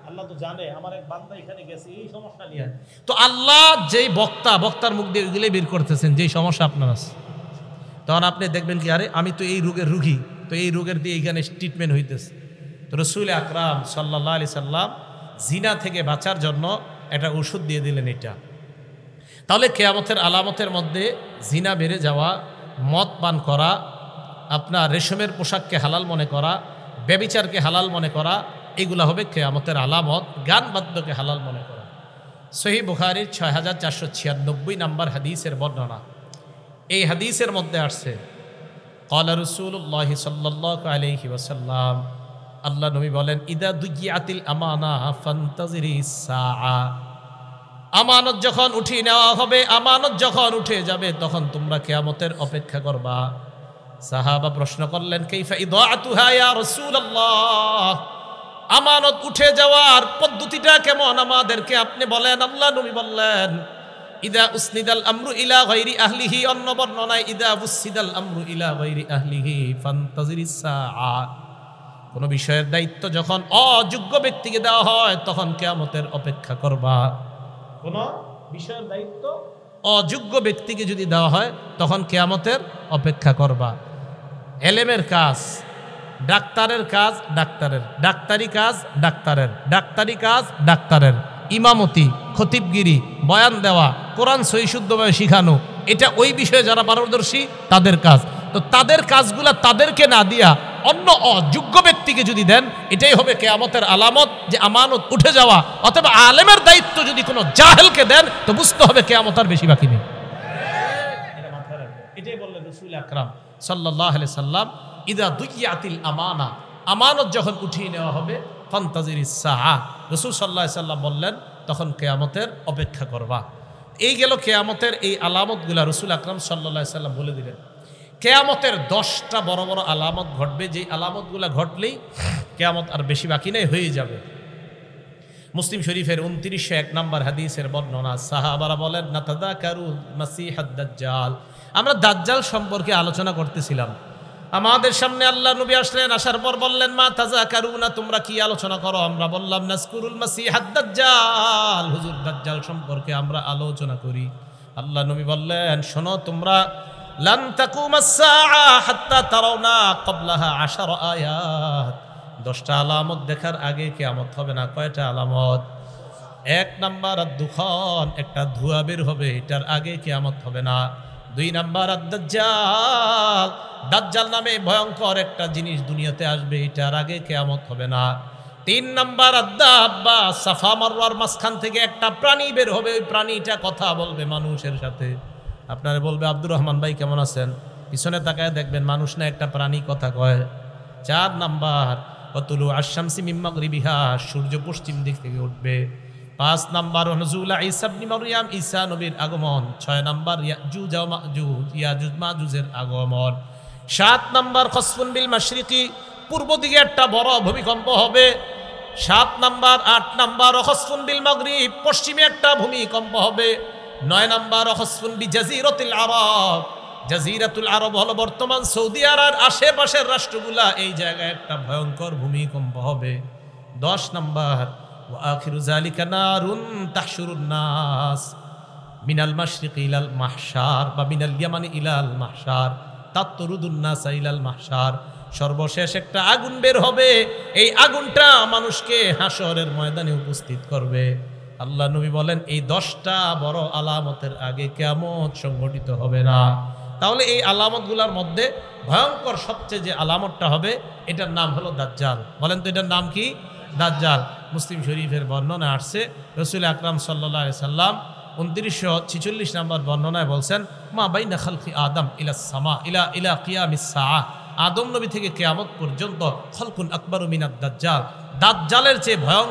আল্লাহ তো জানে আমার এক বান্দা এখানে গেছে এই সমস্যা নিয়ে, তো আল্লাহ যেই বক্তার মুখ দিয়ে ওইগুলাই বের করতেছেন যেই সমস্যা আপনার আছে। তখন আপনি দেখবেন কি আরে আমি তো এই রোগের রুগী, তো এই রোগের দিয়ে এইখানে ট্রিটমেন্ট হইতেছে। তো রসুল আকরাম সাল্লাল্লাহু আলাইহি সাল্লাম জিনা থেকে বাঁচার জন্য একটা ওষুধ দিয়ে দিলেন এটা। তাহলে কিয়ামতের আলামতের মধ্যে জিনা বেড়ে যাওয়া, মদ পান করা, আপনার রেশমের পোশাককে হালাল মনে করা, ব্যভিচারকে হালাল মনে করা, এগুলা হবে কিয়ামতের আলামত। গান বাদ্যকে হালাল মনে করা। সহিহ বুখারীর 6496 নম্বর হাদিসের বর্ণনা। এই হাদিসের মধ্যে আসছে ক্বালা রাসূলুল্লাহ সাল্লাল্লাহু আলাইহি ওয়াসাল্লাম, আল্লাহ নবী বলেন, ইদা দুইয়াতিল আমানা ফান্তাজিরিস সাআ। আমানত যখন উঠিয়ে নেওয়া হবে, আমানত যখন উঠে যাবে, তখন তোমরা কিয়ামতের অপেক্ষা করবা। সাহাবা প্রশ্ন করলেন, কাইফা ইদাআতুহা ইয়া রাসূলুল্লাহ, আমানত উঠে যাওয়ার পদ্ধতিটা কেমন আমাদেরকে আপনি বলেন। আল্লাহ নবী বললেন, ইদা উসনিদাল আমরু ইলা গায়রি আহলিহি, অন্য বর্ণনায় ইদা উসনিদাল আমরু ইলা গায়রি আহলিহি ফান্তাজিরিস সাআ। কোন বিষয়ের দায়িত্ব যখন অযোগ্য ব্যক্তিকে দেওয়া হয় তখন কিয়ামতের অপেক্ষা করবা। কোন বিষয়ের দায়িত্ব অযোগ্য ব্যক্তিকে যদি দেওয়া হয় তখন কিয়ামতের অপেক্ষা করবা। এলেমের কাজ ডাক্তারের কাজ ডাক্তারের, ডাক্তারি কাজ ডাক্তারের, ডাক্তারি কাজ ডাক্তারের, ইমামতি, খতিবগিরি, বয়ান দেওয়া, কোরআন সহি শুদ্ধভাবে শিখানো, এটা ওই বিষয়ে যারা পারদর্শী তাদের কাজ। তো তাদের কাজগুলা তাদেরকে না দিয়া অন্য অযোগ্য ব্যক্তিকে যদি দেন, এটাই হবে কিয়ামতের আলামত যে আমানত উঠে যাওয়া। অথবা আলেমের দায়িত্ব যদি কোনো জাহেলকে দেন তো বুঝতে হবে কিয়ামত আর বেশি বাকি নেই। এটাই বললেন রাসূল আকরাম সাল্লাল্লাহু আলাইহি সাল্লাম, ইদা দুইয়াতিল আমানা, আমানত যখন উঠিয়ে নেওয়া হবে, ফান্তাজিরিস সাআ, রাসূল সাল্লাল্লাহু আলাইহি সাল্লাম বললেন তখন কিয়ামতের অপেক্ষা করবা। এই গেল কিয়ামতের এই আলামতগুলা রাসূল আকরাম সাল্লাল্লাহু আলাইহি সাল্লাম বলে দিলেন। কিয়ামতের 10টা বড় বড় আলামত ঘটবে, যেই আলামতগুলা ঘটলেই কিয়ামত আর বেশি বাকি নেই, হয়ে যাবে। মুসলিম শরীফের 2901 নম্বর হাদিসের বর্ণনা। সাহাবারা বলেন, নাতাযাকারু মাসিহাদ দাজ্জাল, আমরা দাজ্জাল সম্পর্কে আলোচনা করতেছিলাম। আমাদের সামনে আল্লাহ নবী আসলেন, আসার পর বললেন, মা তাযাকারুনা, তোমরা কি আলোচনা করো? আমরা বললাম, নাজকুরুল মাসিহাদ দাজ্জাল, হুজুর দাজ্জাল সম্পর্কে আমরা আলোচনা করি। আল্লাহ নবী বললেন, শোনো তোমরা, লান তাকুমাস সাআ হাত্তা তারাউনা ক্বাবলাহা 10 আয়াত, 10টা আলামত দেখার আগে কিয়ামত হবে না। কয়টা আলামত? 1 নাম্বার আদ-দুখান, একটা ধোঁয়া বের হবে, এটার আগে কিয়ামত হবে না। 2 নাম্বার আদ-দাজ্জাল, দাজ্জাল নামে ভয়ঙ্কর একটা জিনিস দুনিয়াতে আসবে, এটার আগে কিয়ামত হবে না। 3 নাম্বার আদ-দাব্বা, সাফা মারওয়ার মাঝখান থেকে একটা প্রাণী বের হবে, ওই প্রাণীটা কথা বলবে মানুষের সাথে। আপনারা বলবে, আব্দুর রহমান ভাই কেমন আছেন? পিছনে তাকায় দেখবেন মানুষ না একটা প্রাণী কথা কয়। 4 নাম্বার ওয়াতুলু আশ-শামসি মিন মাগরিবিহা, সূর্য পশ্চিম দিক থেকে উঠবে। 5 নাম্বার নুজুল ঈসা ইবনে মারইয়াম, ঈসা নবীর আগমন। 6 নাম্বার ইয়াজুজ ওয়া মাজুজ, ইয়াজুজ মাজুজের আগমন। 7 নাম্বার খসফুন বিল মাশরিকি, পূর্ব দিকে একটা বড় ভূমিকম্প হবে। 7 নাম্বার। 8 নাম্বার খসফুন বিল মাগরিব, পশ্চিমে একটা ভূমিকম্প হবে। 9 নাম্বার খসফুন বি জাজিরাতুল আরব, জাজিরাতুল আরব হলো বর্তমান সৌদি আরবের আশেপাশের রাষ্ট্রগুলা, এই জায়গায় একটা ভয়ঙ্কর ভূমিকম্প হবে। 10 নাম্বার ওয়া আখিরু যালিকা নারুন তাহশুরুন নাস মিনাল মাশরিকি ইলাল মাহশার বা মিনাল ইয়ামানি ইলাল মাহশার তাতরুদুন নাস ইলাল মাহশার, সর্বশেষ একটা আগুন বের হবে, এই আগুনটা মানুষকে হাসরের ময়দানে উপস্থিত করবে। আল্লাহ নবী বলেন, এই 10টা বড় আলামতের আগে কিয়ামত সংঘটিত হবে না। তাহলে এই আলামতগুলোর মধ্যে ভয়ঙ্কর সবচেয়ে যে আলামতটা হবে, এটার নাম হলো দাজ্জাল। বলেন তো এটার নাম কি? দাজ্জাল। মুসলিম শরীফের বর্ণনা আসছে, রাসূল আকরাম সাল্লাল্লাহু আলাইহি সাল্লাম 2946 নম্বর বর্ণনায় বলছেন, মা বাইনা খালকি আদম ইলা সামা ইলা কিয়ামিস সাআ, আদম নবী থেকে কিয়ামত পর্যন্ত খলকুন আকবারু মিনাদ দাজ্জাল, দাজ্জালের চেয়ে ভয়ঙ্কর